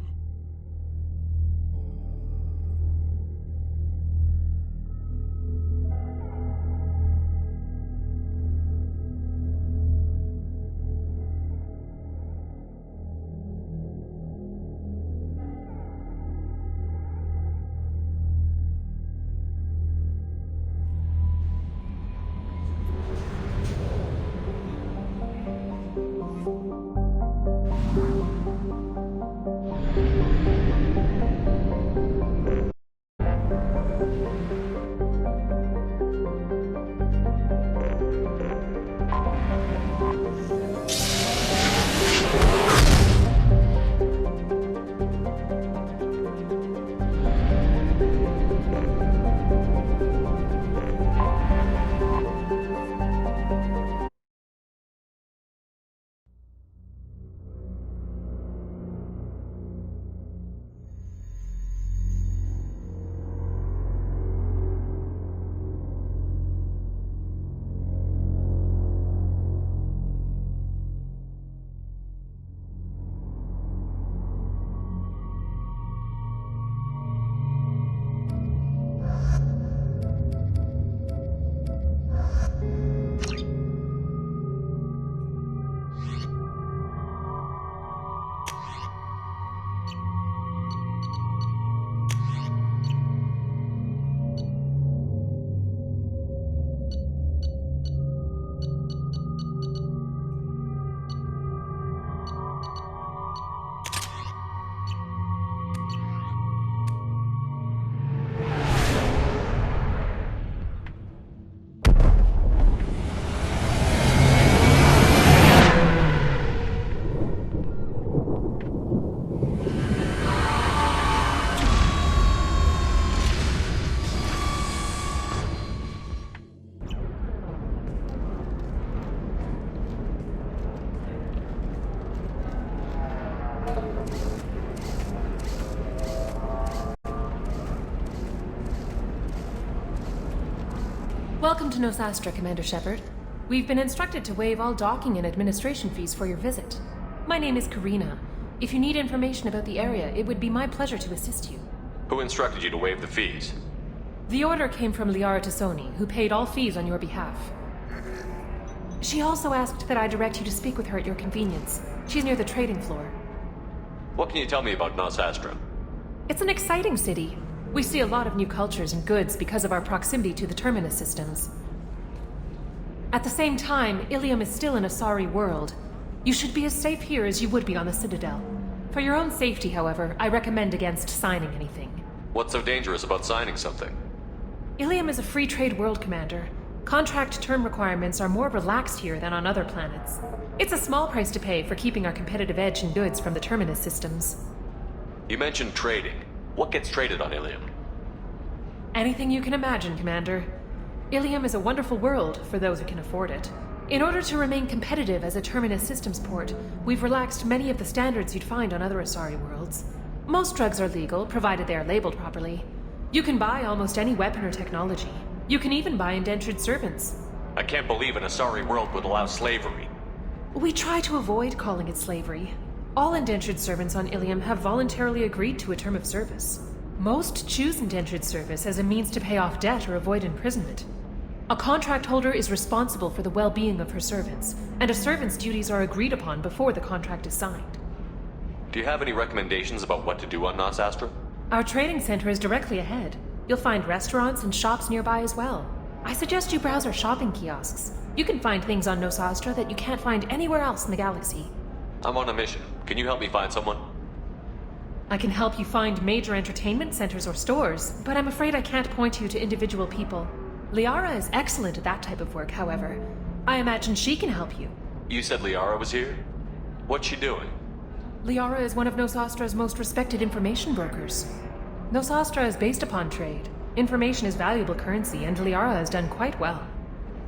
Welcome to Nosastra, Commander Shepard. We've been instructed to waive all docking and administration fees for your visit. My name is Karina. If you need information about the area, it would be my pleasure to assist you. Who instructed you to waive the fees? The order came from Liara Tassoni, who paid all fees on your behalf. She also asked that I direct you to speak with her at your convenience. She's near the trading floor. What can you tell me about Nosastra? It's an exciting city. We see a lot of new cultures and goods because of our proximity to the Terminus systems. At the same time, Ilium is still an Asari world. You should be as safe here as you would be on the Citadel. For your own safety, however, I recommend against signing anything. What's so dangerous about signing something? Ilium is a free trade world, Commander. Contract term requirements are more relaxed here than on other planets. It's a small price to pay for keeping our competitive edge in goods from the Terminus systems. You mentioned trading. What gets traded on Ilium? Anything you can imagine, Commander. Ilium is a wonderful world for those who can afford it. In order to remain competitive as a Terminus systems port, we've relaxed many of the standards you'd find on other Asari worlds. Most drugs are legal, provided they are labeled properly. You can buy almost any weapon or technology. You can even buy indentured servants. I can't believe an Asari world would allow slavery. We try to avoid calling it slavery. All indentured servants on Ilium have voluntarily agreed to a term of service. Most choose indentured service as a means to pay off debt or avoid imprisonment. A contract holder is responsible for the well-being of her servants, and a servant's duties are agreed upon before the contract is signed. Do you have any recommendations about what to do on Nos Astra? Our trading center is directly ahead. You'll find restaurants and shops nearby as well. I suggest you browse our shopping kiosks. You can find things on Nos Astra that you can't find anywhere else in the galaxy. I'm on a mission. Can you help me find someone? I can help you find major entertainment centers or stores, but I'm afraid I can't point you to individual people. Liara is excellent at that type of work, however. I imagine she can help you. You said Liara was here? What's she doing? Liara is one of Nos Astra's most respected information brokers. Nos Astra is based upon trade. Information is valuable currency, and Liara has done quite well.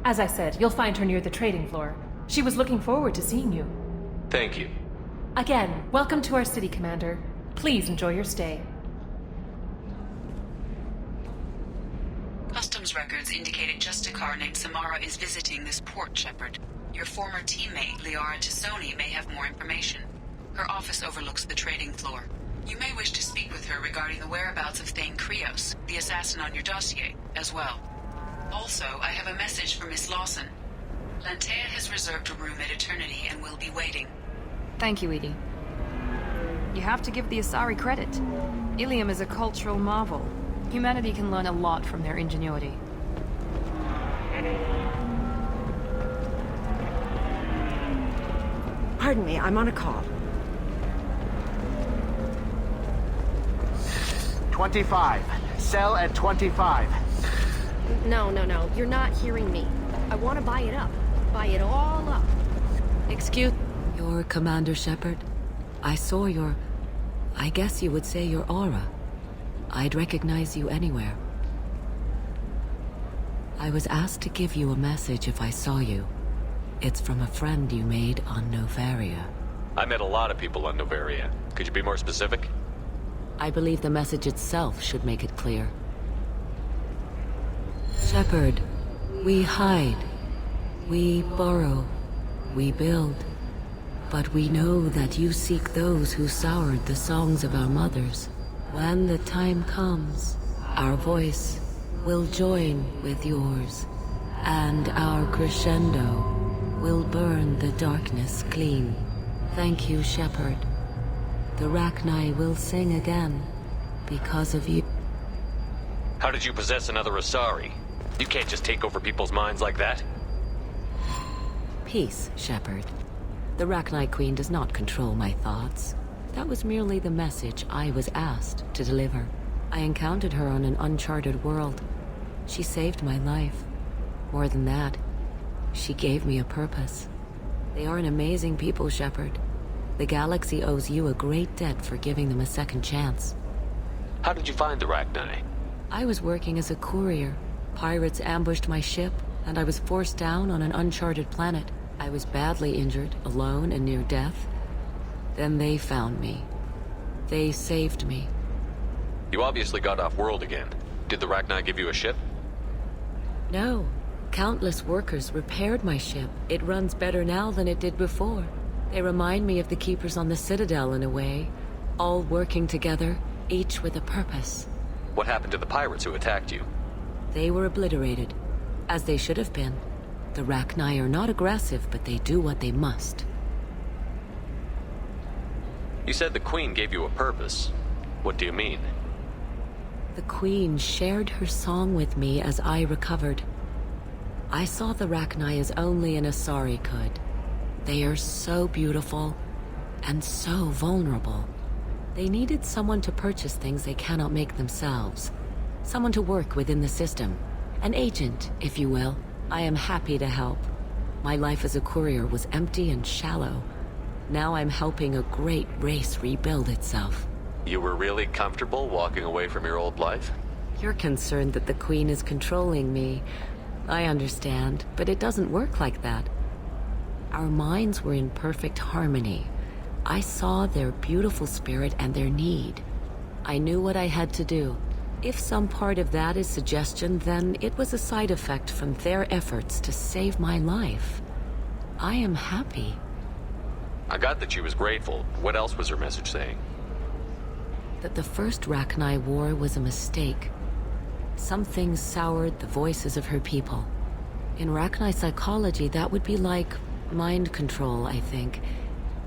As I said, you'll find her near the trading floor. She was looking forward to seeing you. Thank you. Again, welcome to our city, Commander. Please enjoy your stay. Customs records indicate a Justicar named Samara is visiting this port, Shepard. Your former teammate, Liara Tassoni, may have more information. Her office overlooks the trading floor. You may wish to speak with her regarding the whereabouts of Thane Krios, the assassin on your dossier, as well. Also, I have a message for Miss Lawson. Lantea has reserved a room at Eternity and will be waiting. Thank you, Edie. You have to give the Asari credit. Ilium is a cultural marvel. Humanity can learn a lot from their ingenuity. Pardon me, I'm on a call. 25. Sell at 25. No. You're not hearing me. I want to buy it up. Buy it all up. Excuse... You're Commander Shepard? I saw your... I guess you would say your aura. I'd recognize you anywhere. I was asked to give you a message if I saw you. It's from a friend you made on Novaria. I met a lot of people on Novaria. Could you be more specific? I believe the message itself should make it clear. Shepard, we hide. We burrow. We build. But we know that you seek those who soured the songs of our mothers. When the time comes, our voice will join with yours, and our crescendo will burn the darkness clean. Thank you, Shepard. The Rachni will sing again, because of you. How did you possess another Asari? You can't just take over people's minds like that. Peace, Shepard. The Rachni Queen does not control my thoughts. That was merely the message I was asked to deliver. I encountered her on an uncharted world. She saved my life. More than that, she gave me a purpose. They are an amazing people, Shepard. The galaxy owes you a great debt for giving them a second chance. How did you find the Rachni? I was working as a courier. Pirates ambushed my ship, and I was forced down on an uncharted planet. I was badly injured, alone and near death. Then they found me. They saved me. You obviously got off world again. Did the Rachni give you a ship? No. Countless workers repaired my ship. It runs better now than it did before. They remind me of the Keepers on the Citadel in a way. All working together, each with a purpose. What happened to the pirates who attacked you? They were obliterated, as they should have been. The Rachni are not aggressive, but they do what they must. You said the Queen gave you a purpose. What do you mean? The Queen shared her song with me as I recovered. I saw the Rachni as only an Asari could. They are so beautiful and so vulnerable. They needed someone to purchase things they cannot make themselves. Someone to work within the system. An agent, if you will. I am happy to help. My life as a courier was empty and shallow. Now I'm helping a great race rebuild itself. You were really comfortable walking away from your old life? You're concerned that the Queen is controlling me. I understand, but it doesn't work like that. Our minds were in perfect harmony. I saw their beautiful spirit and their need. I knew what I had to do. If some part of that is suggestion, then it was a side effect from their efforts to save my life. I am happy. I got that she was grateful. What else was her message saying? That the first Rachni War was a mistake. Some things soured the voices of her people. In Rachni psychology, that would be like mind control, I think.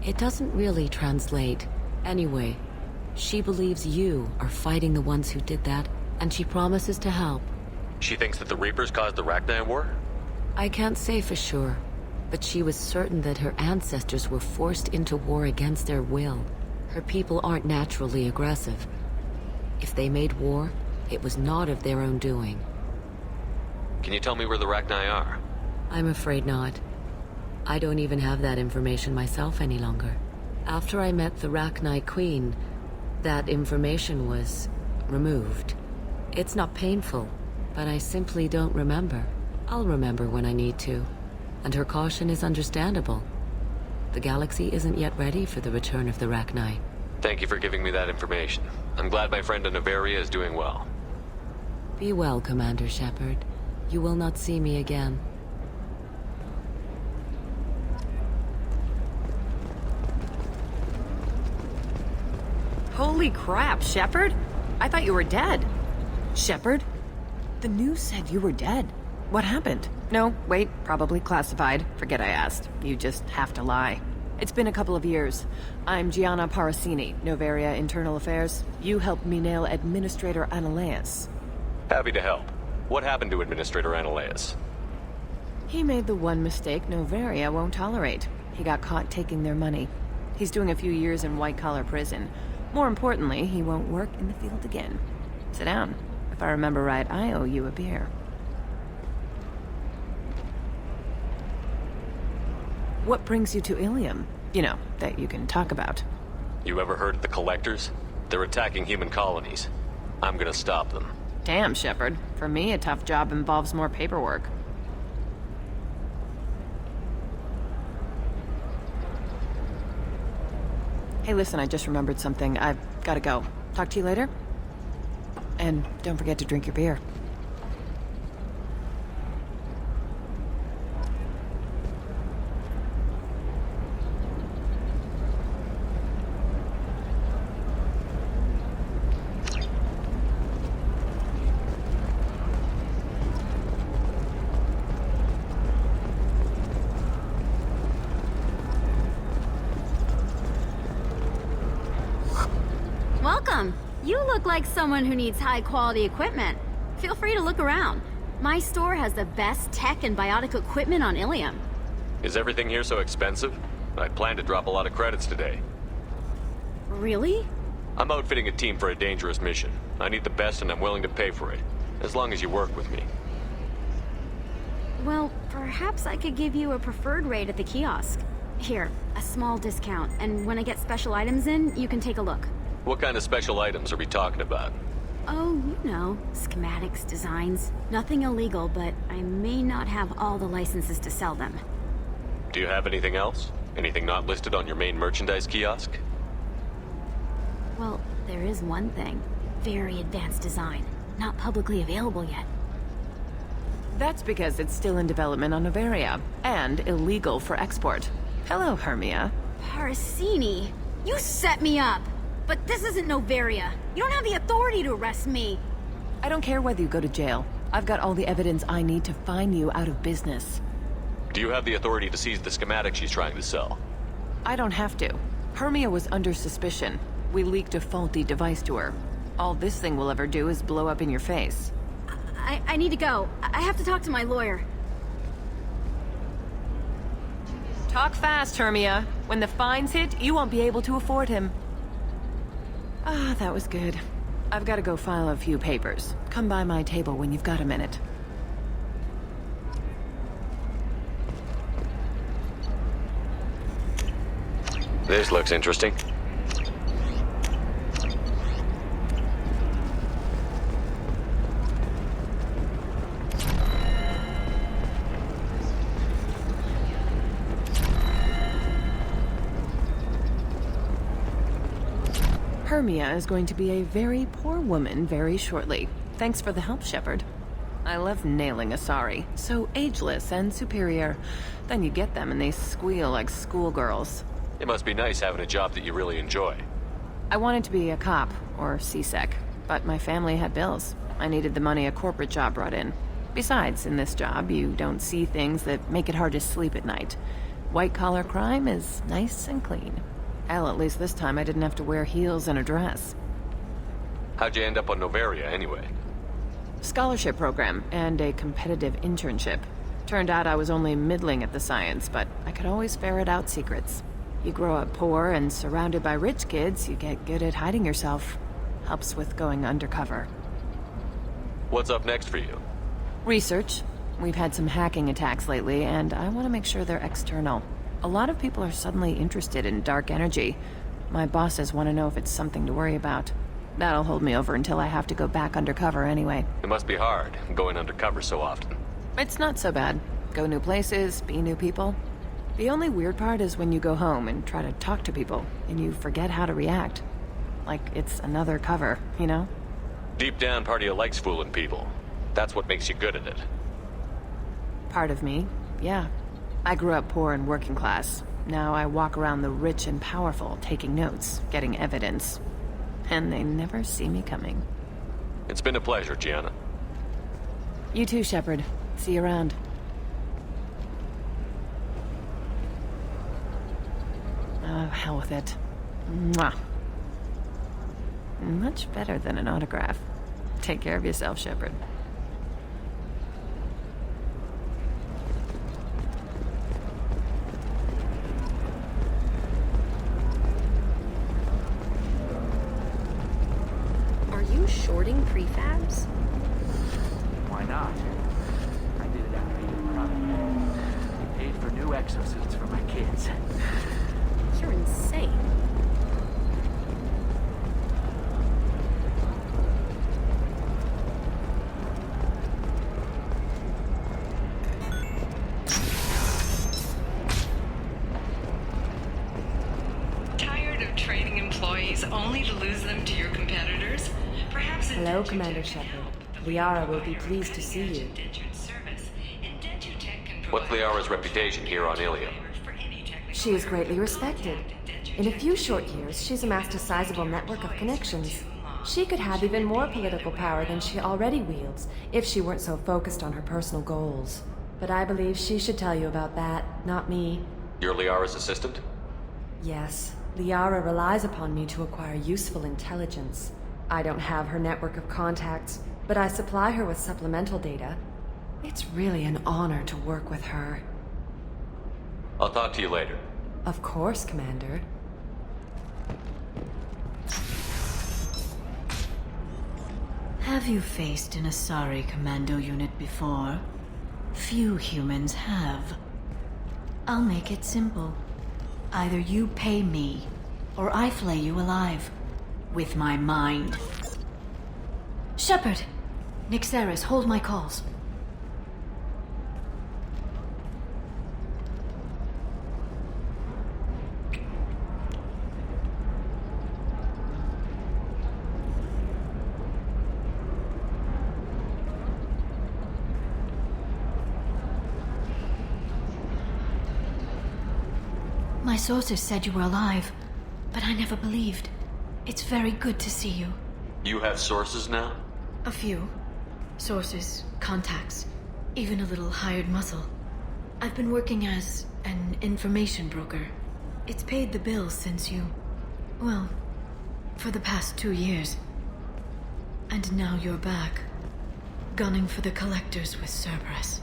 It doesn't really translate. Anyway, she believes you are fighting the ones who did that, and she promises to help. She thinks that the Reapers caused the Rachni War? I can't say for sure, but she was certain that her ancestors were forced into war against their will. Her people aren't naturally aggressive. If they made war, it was not of their own doing. Can you tell me where the Rachni are? I'm afraid not. I don't even have that information myself any longer. After I met the Rachni Queen, that information was removed. It's not painful, but I simply don't remember. I'll remember when I need to, and her caution is understandable. The galaxy isn't yet ready for the return of the Rachni. Thank you for giving me that information. I'm glad my friend in Noveria is doing well. Be well, Commander Shepard. You will not see me again. Holy crap, Shepard! I thought you were dead. Shepard? The news said you were dead. What happened? No, wait, probably classified. Forget I asked. You just have to lie. It's been a couple of years. I'm Gianna Parasini, Noveria Internal Affairs. You helped me nail Administrator Analaeus. Happy to help. What happened to Administrator Analaeus? He made the one mistake Noveria won't tolerate. He got caught taking their money. He's doing a few years in white-collar prison. More importantly, he won't work in the field again. Sit down. If I remember right, I owe you a beer. What brings you to Ilium? You know, that you can talk about. You ever heard of the Collectors? They're attacking human colonies. I'm gonna stop them. Damn, Shepard. For me, a tough job involves more paperwork. Hey, listen, I just remembered something. I've gotta go. Talk to you later? And don't forget to drink your beer. Welcome. You look like someone who needs high-quality equipment. Feel free to look around. My store has the best tech and biotic equipment on Ilium. Is everything here so expensive? I plan to drop a lot of credits today. Really? I'm outfitting a team for a dangerous mission. I need the best and I'm willing to pay for it. As long as you work with me. Well, perhaps I could give you a preferred rate at the kiosk. Here, a small discount, and when I get special items in, you can take a look. What kind of special items are we talking about? Oh, you know, schematics, designs. Nothing illegal, but I may not have all the licenses to sell them. Do you have anything else? Anything not listed on your main merchandise kiosk? Well, there is one thing. Very advanced design. Not publicly available yet. That's because it's still in development on Noveria, and illegal for export. Hello, Hermia. Parasini, you set me up! But this isn't Noveria. You don't have the authority to arrest me. I don't care whether you go to jail. I've got all the evidence I need to find you out of business. Do you have the authority to seize the schematic she's trying to sell? I don't have to. Hermia was under suspicion. We leaked a faulty device to her. All this thing will ever do is blow up in your face. I need to go. I have to talk to my lawyer. Talk fast, Hermia. When the fines hit, you won't be able to afford him. Ah, that was good. I've got to go file a few papers. Come by my table when you've got a minute. This looks interesting. Hermia is going to be a very poor woman very shortly. Thanks for the help, Shepard. I love nailing Asari. So ageless and superior. Then you get them and they squeal like schoolgirls. It must be nice having a job that you really enjoy. I wanted to be a cop, or CSEC, but my family had bills. I needed the money a corporate job brought in. Besides, in this job, you don't see things that make it hard to sleep at night. White-collar crime is nice and clean. Hell, at least this time I didn't have to wear heels and a dress. How'd you end up on Noveria, anyway? Scholarship program and a competitive internship. Turned out I was only middling at the science, but I could always ferret out secrets. You grow up poor and surrounded by rich kids, you get good at hiding yourself. Helps with going undercover. What's up next for you? Research. We've had some hacking attacks lately, and I want to make sure they're external. A lot of people are suddenly interested in dark energy. My bosses want to know if it's something to worry about. That'll hold me over until I have to go back undercover anyway. It must be hard, going undercover so often. It's not so bad. Go new places, be new people. The only weird part is when you go home and try to talk to people, and you forget how to react. Like it's another cover, you know? Deep down, part of you likes fooling people. That's what makes you good at it. Part of me, yeah. I grew up poor and working class. Now I walk around the rich and powerful, taking notes, getting evidence. And they never see me coming. It's been a pleasure, Gianna. You too, Shepard. See you around. Oh, hell with it. Mwah. Much better than an autograph. Take care of yourself, Shepard. Are you shorting prefabs? Why not? I did it after you promised. We paid for new exosuits for my kids. You're insane. Tired of training employees only to lose them to your competitors? Perhaps Hello, Commander Shepard. Liara will be pleased to see you. What's Liara's reputation here on Ilium? She is greatly respected. In a few short years, she's amassed a sizable network of connections. She could have even more political power than she already wields if she weren't so focused on her personal goals. But I believe she should tell you about that, not me. You're Liara's assistant? Yes, Liara relies upon me to acquire useful intelligence. I don't have her network of contacts, but I supply her with supplemental data. It's really an honor to work with her. I'll talk to you later. Of course, Commander. Have you faced an Asari commando unit before? Few humans have. I'll make it simple. Either you pay me, or I flay you alive. With my mind. Shepard! Nixeris, hold my calls. My sources said you were alive, but I never believed. It's very good to see you. You have sources now? A few. Sources, contacts, even a little hired muscle. I've been working as an information broker. It's paid the bills since you... well, For the past 2 years. And now you're back. Gunning for the Collectors with Cerberus.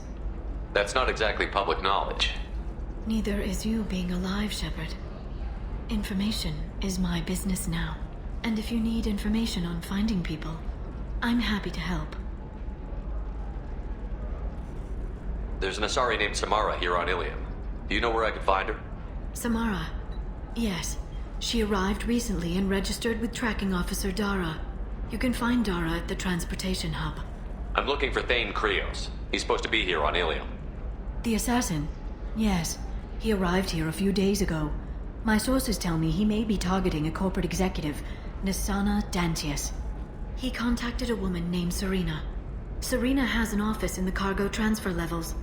That's not exactly public knowledge. Neither is you being alive, Shepard. Information is my business now. And if you need information on finding people, I'm happy to help. There's an Asari named Samara here on Ilium. Do you know where I could find her? Samara. Yes. She arrived recently and registered with Tracking Officer Dara. You can find Dara at the transportation hub. I'm looking for Thane Krios. He's supposed to be here on Ilium. The assassin? Yes. He arrived here a few days ago. My sources tell me he may be targeting a corporate executive, Nisana Dantius. He contacted a woman named Serena. Serena has an office in the cargo transfer levels.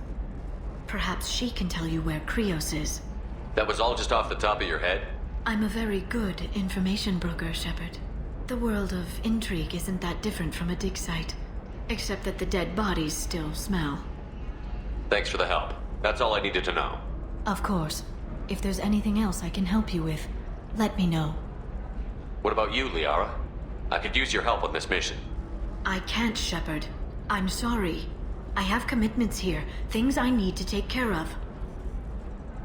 Perhaps she can tell you where Krios is. That was all just off the top of your head? I'm a very good information broker, Shepard. The world of intrigue isn't that different from a dig site, except that the dead bodies still smell. Thanks for the help. That's all I needed to know. Of course. If there's anything else I can help you with, let me know. What about you, Liara? I could use your help on this mission. I can't, Shepard. I'm sorry. I have commitments here, things I need to take care of.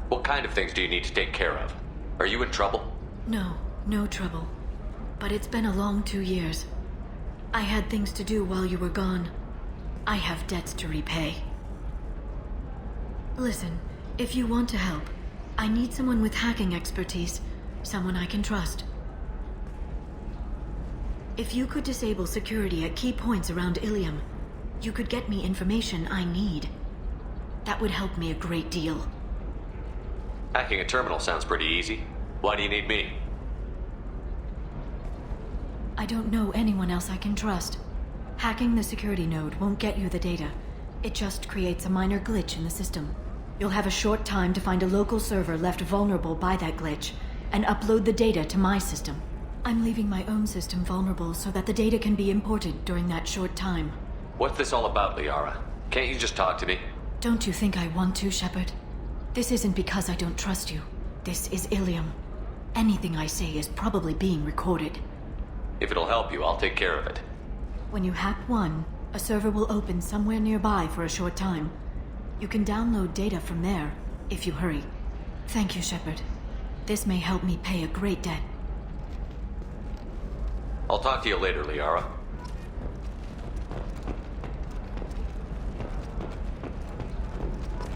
What kind of things do you need to take care of? Are you in trouble? No, no trouble. But it's been a long 2 years. I had things to do while you were gone. I have debts to repay. Listen, if you want to help, I need someone with hacking expertise, someone I can trust. If you could disable security at key points around Ilium, you could get me information I need. That would help me a great deal. Hacking a terminal sounds pretty easy. Why do you need me? I don't know anyone else I can trust. Hacking the security node won't get you the data. It just creates a minor glitch in the system. You'll have a short time to find a local server left vulnerable by that glitch, and upload the data to my system. I'm leaving my own system vulnerable so that the data can be imported during that short time. What's this all about, Liara? Can't you just talk to me? Don't you think I want to, Shepard? This isn't because I don't trust you. This is Ilium. Anything I say is probably being recorded. If it'll help you, I'll take care of it. When you hack one, a server will open somewhere nearby for a short time. You can download data from there, if you hurry. Thank you, Shepard. This may help me pay a great debt. I'll talk to you later, Liara.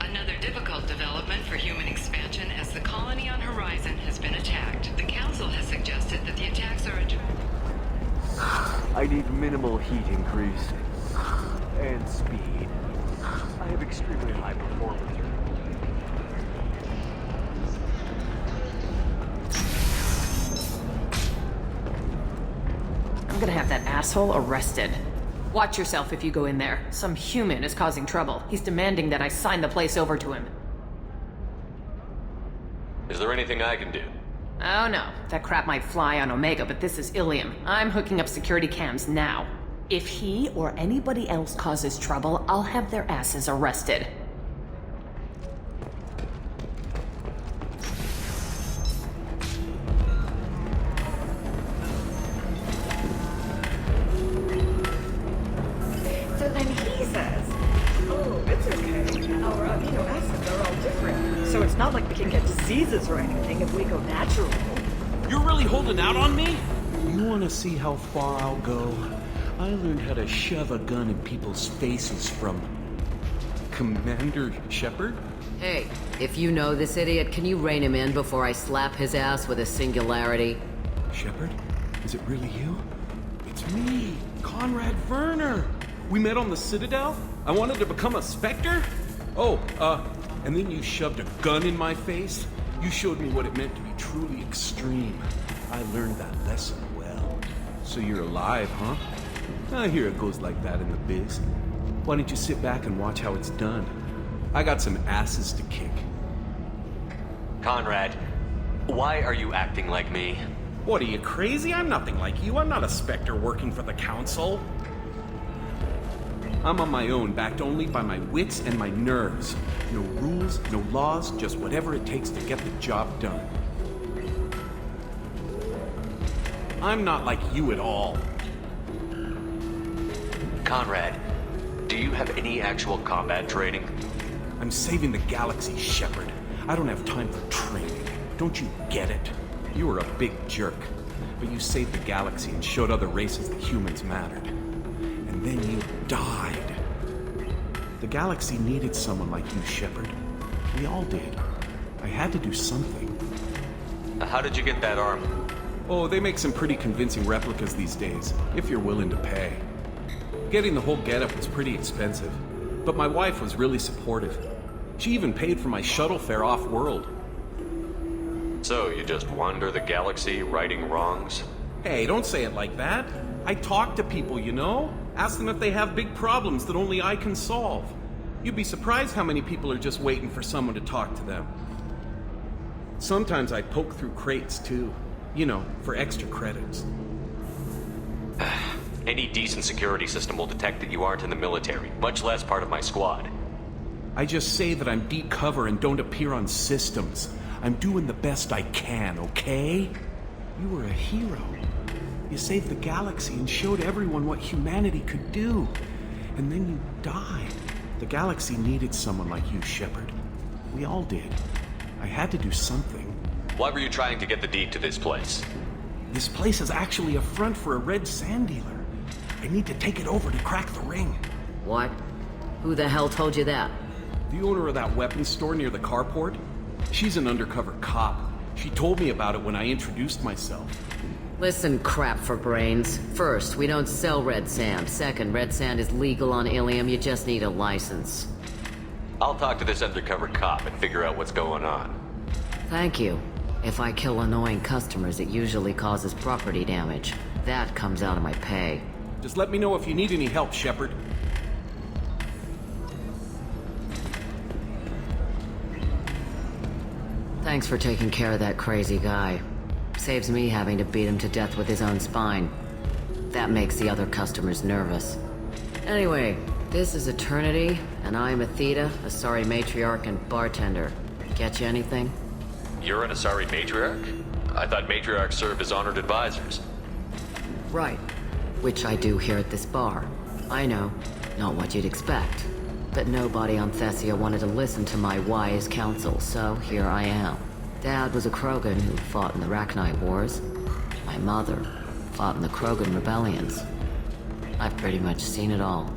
Another difficult development for human expansion as the colony on Horizon has been attacked. The Council has suggested that the attacks are I need minimal heat increase. And speed. I have extremely high performance. I'm gonna have that asshole arrested. Watch yourself if you go in there. Some human is causing trouble. He's demanding that I sign the place over to him. Is there anything I can do? Oh no, that crap might fly on Omega, but this is Ilium. I'm hooking up security cams now. If he or anybody else causes trouble, I'll have their asses arrested. So then he says, oh, it's okay. Our amino acids are all different. So it's not like we can get diseases or anything if we go natural. You're really holding out on me? You want to see how far I'll go? I learned how to shove a gun in people's faces from Commander Shepard? Hey, if you know this idiot, can you rein him in before I slap his ass with a singularity? Shepard? Is it really you? It's me, Conrad Werner. We met on the Citadel? I wanted to become a Spectre? Oh, and then you shoved a gun in my face? You showed me what it meant to be truly extreme. I learned that lesson well. So you're alive, huh? I hear it goes like that in the biz. Why don't you sit back and watch how it's done? I got some asses to kick. Conrad, why are you acting like me? What, are you crazy? I'm nothing like you. I'm not a Spectre working for the Council. I'm on my own, backed only by my wits and my nerves. No rules, no laws, just whatever it takes to get the job done. I'm not like you at all. Conrad, do you have any actual combat training? I'm saving the galaxy, Shepard. I don't have time for training. Don't you get it? You were a big jerk, but you saved the galaxy and showed other races that humans mattered. And then you died. The galaxy needed someone like you, Shepard. We all did. I had to do something. How did you get that arm? Oh, they make some pretty convincing replicas these days, if you're willing to pay. Getting the whole getup was pretty expensive, but my wife was really supportive. She even paid for my shuttle fare off-world. So, you just wander the galaxy, righting wrongs? Hey, don't say it like that. I talk to people, you know? Ask them if they have big problems that only I can solve. You'd be surprised how many people are just waiting for someone to talk to them. Sometimes I poke through crates, too. You know, for extra credits. Any decent security system will detect that you aren't in the military, much less part of my squad. I just say that I'm deep cover and don't appear on systems. I'm doing the best I can, okay? You were a hero. You saved the galaxy and showed everyone what humanity could do. And then you died. The galaxy needed someone like you, Shepard. We all did. I had to do something. Why were you trying to get the deed to this place? This place is actually a front for a red sand dealer. I need to take it over to crack the ring. What? Who the hell told you that? The owner of that weapons store near the carport. She's an undercover cop. She told me about it when I introduced myself. Listen, crap for brains. First, we don't sell red sand. Second, red sand is legal on Ilium. You just need a license. I'll talk to this undercover cop and figure out what's going on. Thank you. If I kill annoying customers, it usually causes property damage. That comes out of my pay. Just let me know if you need any help, Shepard. Thanks for taking care of that crazy guy. Saves me having to beat him to death with his own spine. That makes the other customers nervous. Anyway, this is Eternity, and I'm Athena, Asari matriarch and bartender. Get you anything? You're an Asari matriarch? I thought matriarchs serve as honored advisors. Right. Which I do here at this bar. I know, not what you'd expect. But nobody on Thessia wanted to listen to my wise counsel, so here I am. Dad was a Krogan who fought in the Rachni Wars. My mother fought in the Krogan rebellions. I've pretty much seen it all.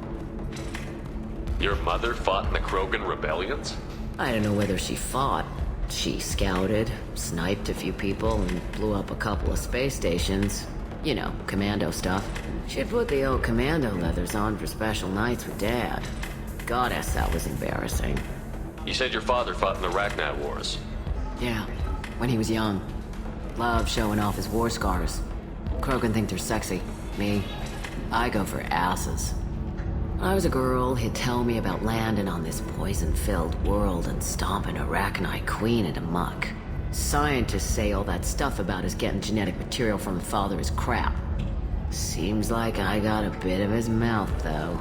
Your mother fought in the Krogan rebellions? I don't know whether she fought. She scouted, sniped a few people, and blew up a couple of space stations. You know, commando stuff. She'd put the old commando leathers on for special nights with Dad. Goddess, that was embarrassing. You said your father fought in the Rachni Wars. Yeah, when he was young. Loved showing off his war scars. Krogan think they're sexy. Me, I go for asses. When I was a girl, he'd tell me about landing on this poison-filled world and stomping a Rachni queen into muck. Scientists say all that stuff about us getting genetic material from the father is crap. Seems like I got a bit of his mouth, though.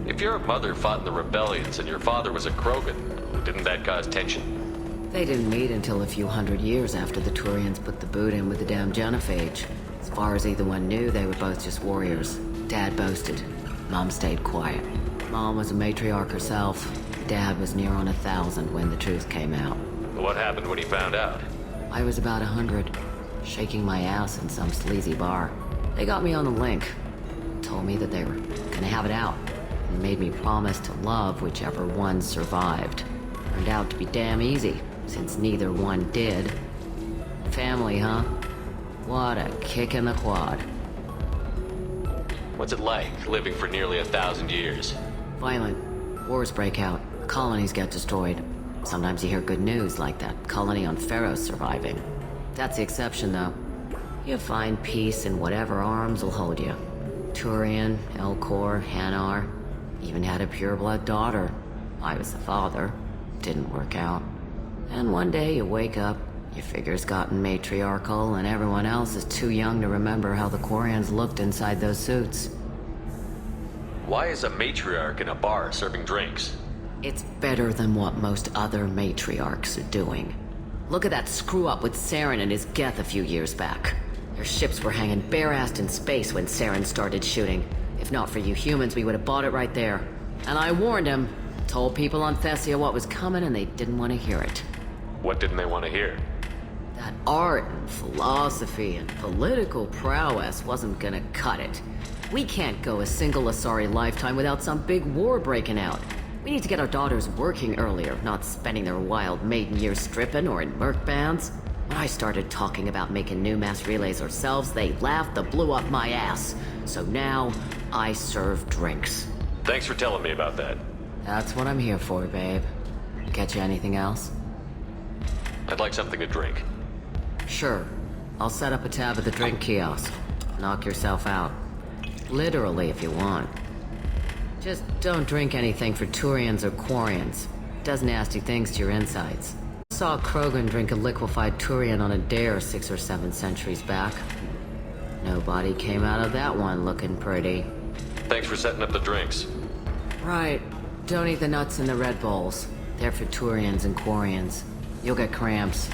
If your mother fought in the rebellions and your father was a Krogan, didn't that cause tension? They didn't meet until a few hundred years after the Turians put the boot in with the damn Genophage. As far as either one knew, they were both just warriors. Dad boasted. Mom stayed quiet. Mom was a matriarch herself. Dad was near on 1,000 when the truth came out. What happened when he found out? I was about 100, shaking my ass in some sleazy bar. They got me on the link. Told me that they were gonna have it out. And made me promise to love whichever one survived. Turned out to be damn easy, since neither one did. Family, huh? What a kick in the quad. What's it like, living for nearly 1,000 years? Violent. Wars break out. Colonies get destroyed. Sometimes you hear good news, like that colony on Pharaoh surviving. That's the exception, though. You find peace in whatever arms will hold you. Turian, Elcor, Hanar. Even had a pureblood daughter. I was the father. Didn't work out. And one day you wake up, your figure's gotten matriarchal, and everyone else is too young to remember how the Quarians looked inside those suits. Why is a matriarch in a bar serving drinks? It's better than what most other matriarchs are doing. Look at that screw-up with Saren and his Geth a few years back. Their ships were hanging bare-assed in space when Saren started shooting. If not for you humans, we would have bought it right there. And I warned him. Told people on Thessia what was coming, and they didn't want to hear it. What didn't they want to hear? That art and philosophy and political prowess wasn't gonna cut it. We can't go a single Asari lifetime without some big war breaking out. We need to get our daughters working earlier, not spending their wild maiden years stripping or in merc bands. When I started talking about making new mass relays ourselves, they laughed the blue off my ass. So now, I serve drinks. Thanks for telling me about that. That's what I'm here for, babe. Get you anything else? I'd like something to drink. Sure. I'll set up a tab at the drink kiosk. Knock yourself out. Literally, if you want. Just don't drink anything for Turians or Quarians. Does nasty things to your insides. Saw Krogan drink a liquefied Turian on a dare 6 or 7 centuries back. Nobody came out of that one looking pretty. Thanks for setting up the drinks. Right. Don't eat the nuts in the Red Bulls. They're for Turians and Quarians. You'll get cramps.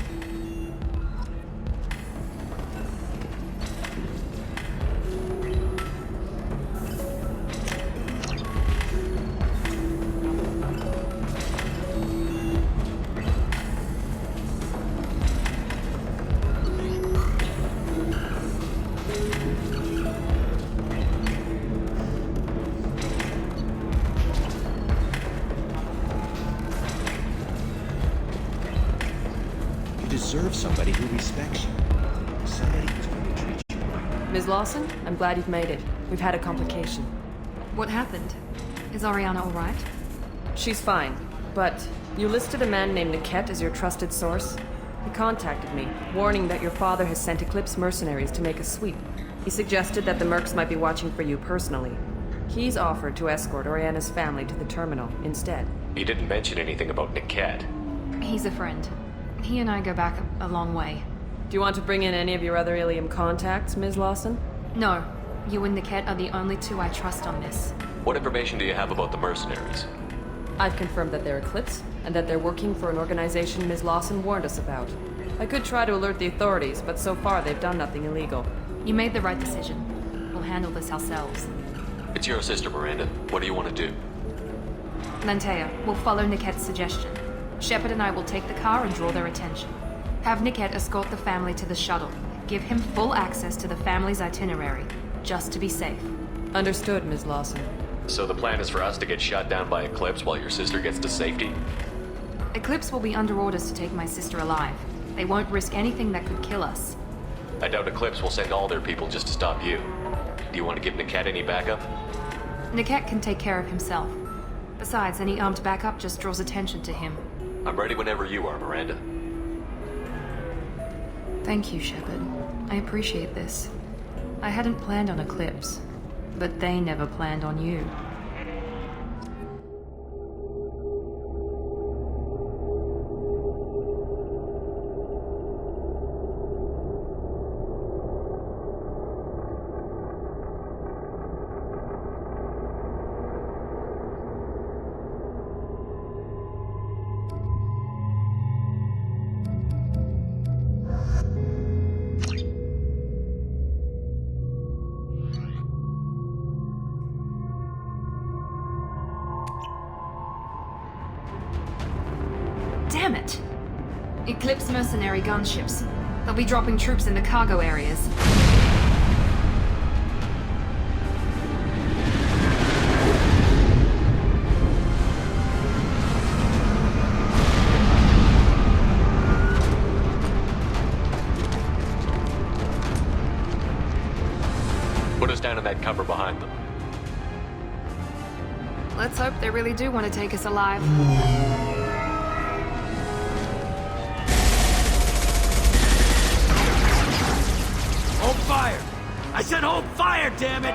Deserve somebody who respects you. Somebody who's going to treat you right. Ms. Lawson, I'm glad you've made it. We've had a complication. What happened? Is Ariana all right? She's fine, but you listed a man named Niket as your trusted source. He contacted me, warning that your father has sent Eclipse mercenaries to make a sweep. He suggested that the mercs might be watching for you personally. He's offered to escort Oriana's family to the terminal instead. He didn't mention anything about Niket. He's a friend. He and I go back a long way. Do you want to bring in any of your other Ilium contacts, Ms. Lawson? No. You and Niket are the only two I trust on this. What information do you have about the mercenaries? I've confirmed that they're Eclipse, and that they're working for an organization Ms. Lawson warned us about. I could try to alert the authorities, but so far they've done nothing illegal. You made the right decision. We'll handle this ourselves. It's your sister, Miranda. What do you want to do? Lantea, we'll follow Niket's suggestion. Shepard and I will take the car and draw their attention. Have Niket escort the family to the shuttle. Give him full access to the family's itinerary, just to be safe. Understood, Ms. Lawson. So the plan is for us to get shot down by Eclipse while your sister gets to safety? Eclipse will be under orders to take my sister alive. They won't risk anything that could kill us. I doubt Eclipse will send all their people just to stop you. Do you want to give Niket any backup? Niket can take care of himself. Besides, any armed backup just draws attention to him. I'm ready whenever you are, Miranda. Thank you, Shepard. I appreciate this. I hadn't planned on Eclipse, but they never planned on you. Damn it! Eclipse mercenary gunships. They'll be dropping troops in the cargo areas. Put us down in that cover behind them. Let's hope they really do want to take us alive. Hold fire! I said hold fire, damn it!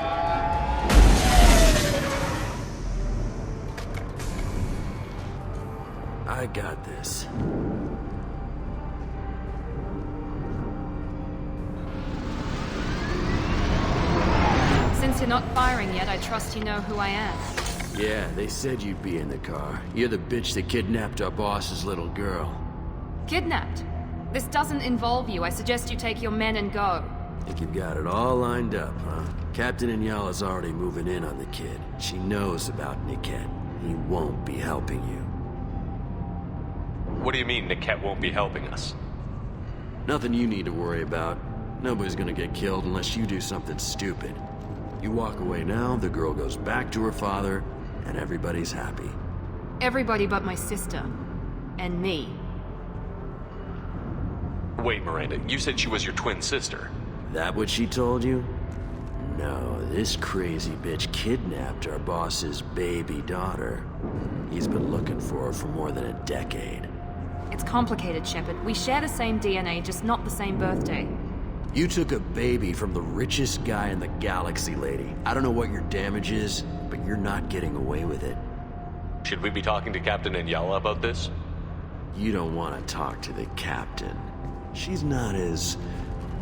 I got this. Since you're not firing yet, I trust you know who I am. Yeah, they said you'd be in the car. You're the bitch that kidnapped our boss's little girl. Kidnapped? This doesn't involve you. I suggest you take your men and go. Think you've got it all lined up, huh? Captain Inyala's already moving in on the kid. She knows about Niket. He won't be helping you. What do you mean Niket won't be helping us? Nothing you need to worry about. Nobody's gonna get killed unless you do something stupid. You walk away now, the girl goes back to her father, and everybody's happy. Everybody but my sister. And me. Wait, Miranda, you said she was your twin sister. That what she told you? No, this crazy bitch kidnapped our boss's baby daughter. He's been looking for her for more than a decade. It's complicated, Shepard. We share the same DNA, just not the same birthday. You took a baby from the richest guy in the galaxy, lady. I don't know what your damage is, but you're not getting away with it. Should we be talking to Captain Inyala about this? You don't want to talk to the captain. She's not as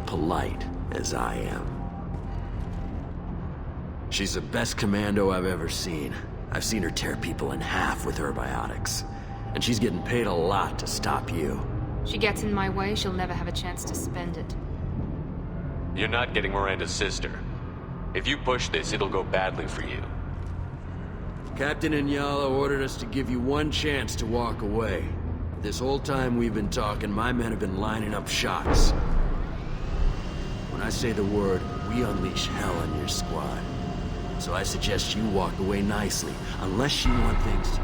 polite as I am. She's the best commando I've ever seen. I've seen her tear people in half with her biotics. And she's getting paid a lot to stop you. She gets in my way, she'll never have a chance to spend it. You're not getting Miranda's sister. If you push this, it'll go badly for you. Captain Inyala ordered us to give you one chance to walk away. This whole time we've been talking, my men have been lining up shots. When I say the word, we unleash hell on your squad. So I suggest you walk away nicely, unless you want things to...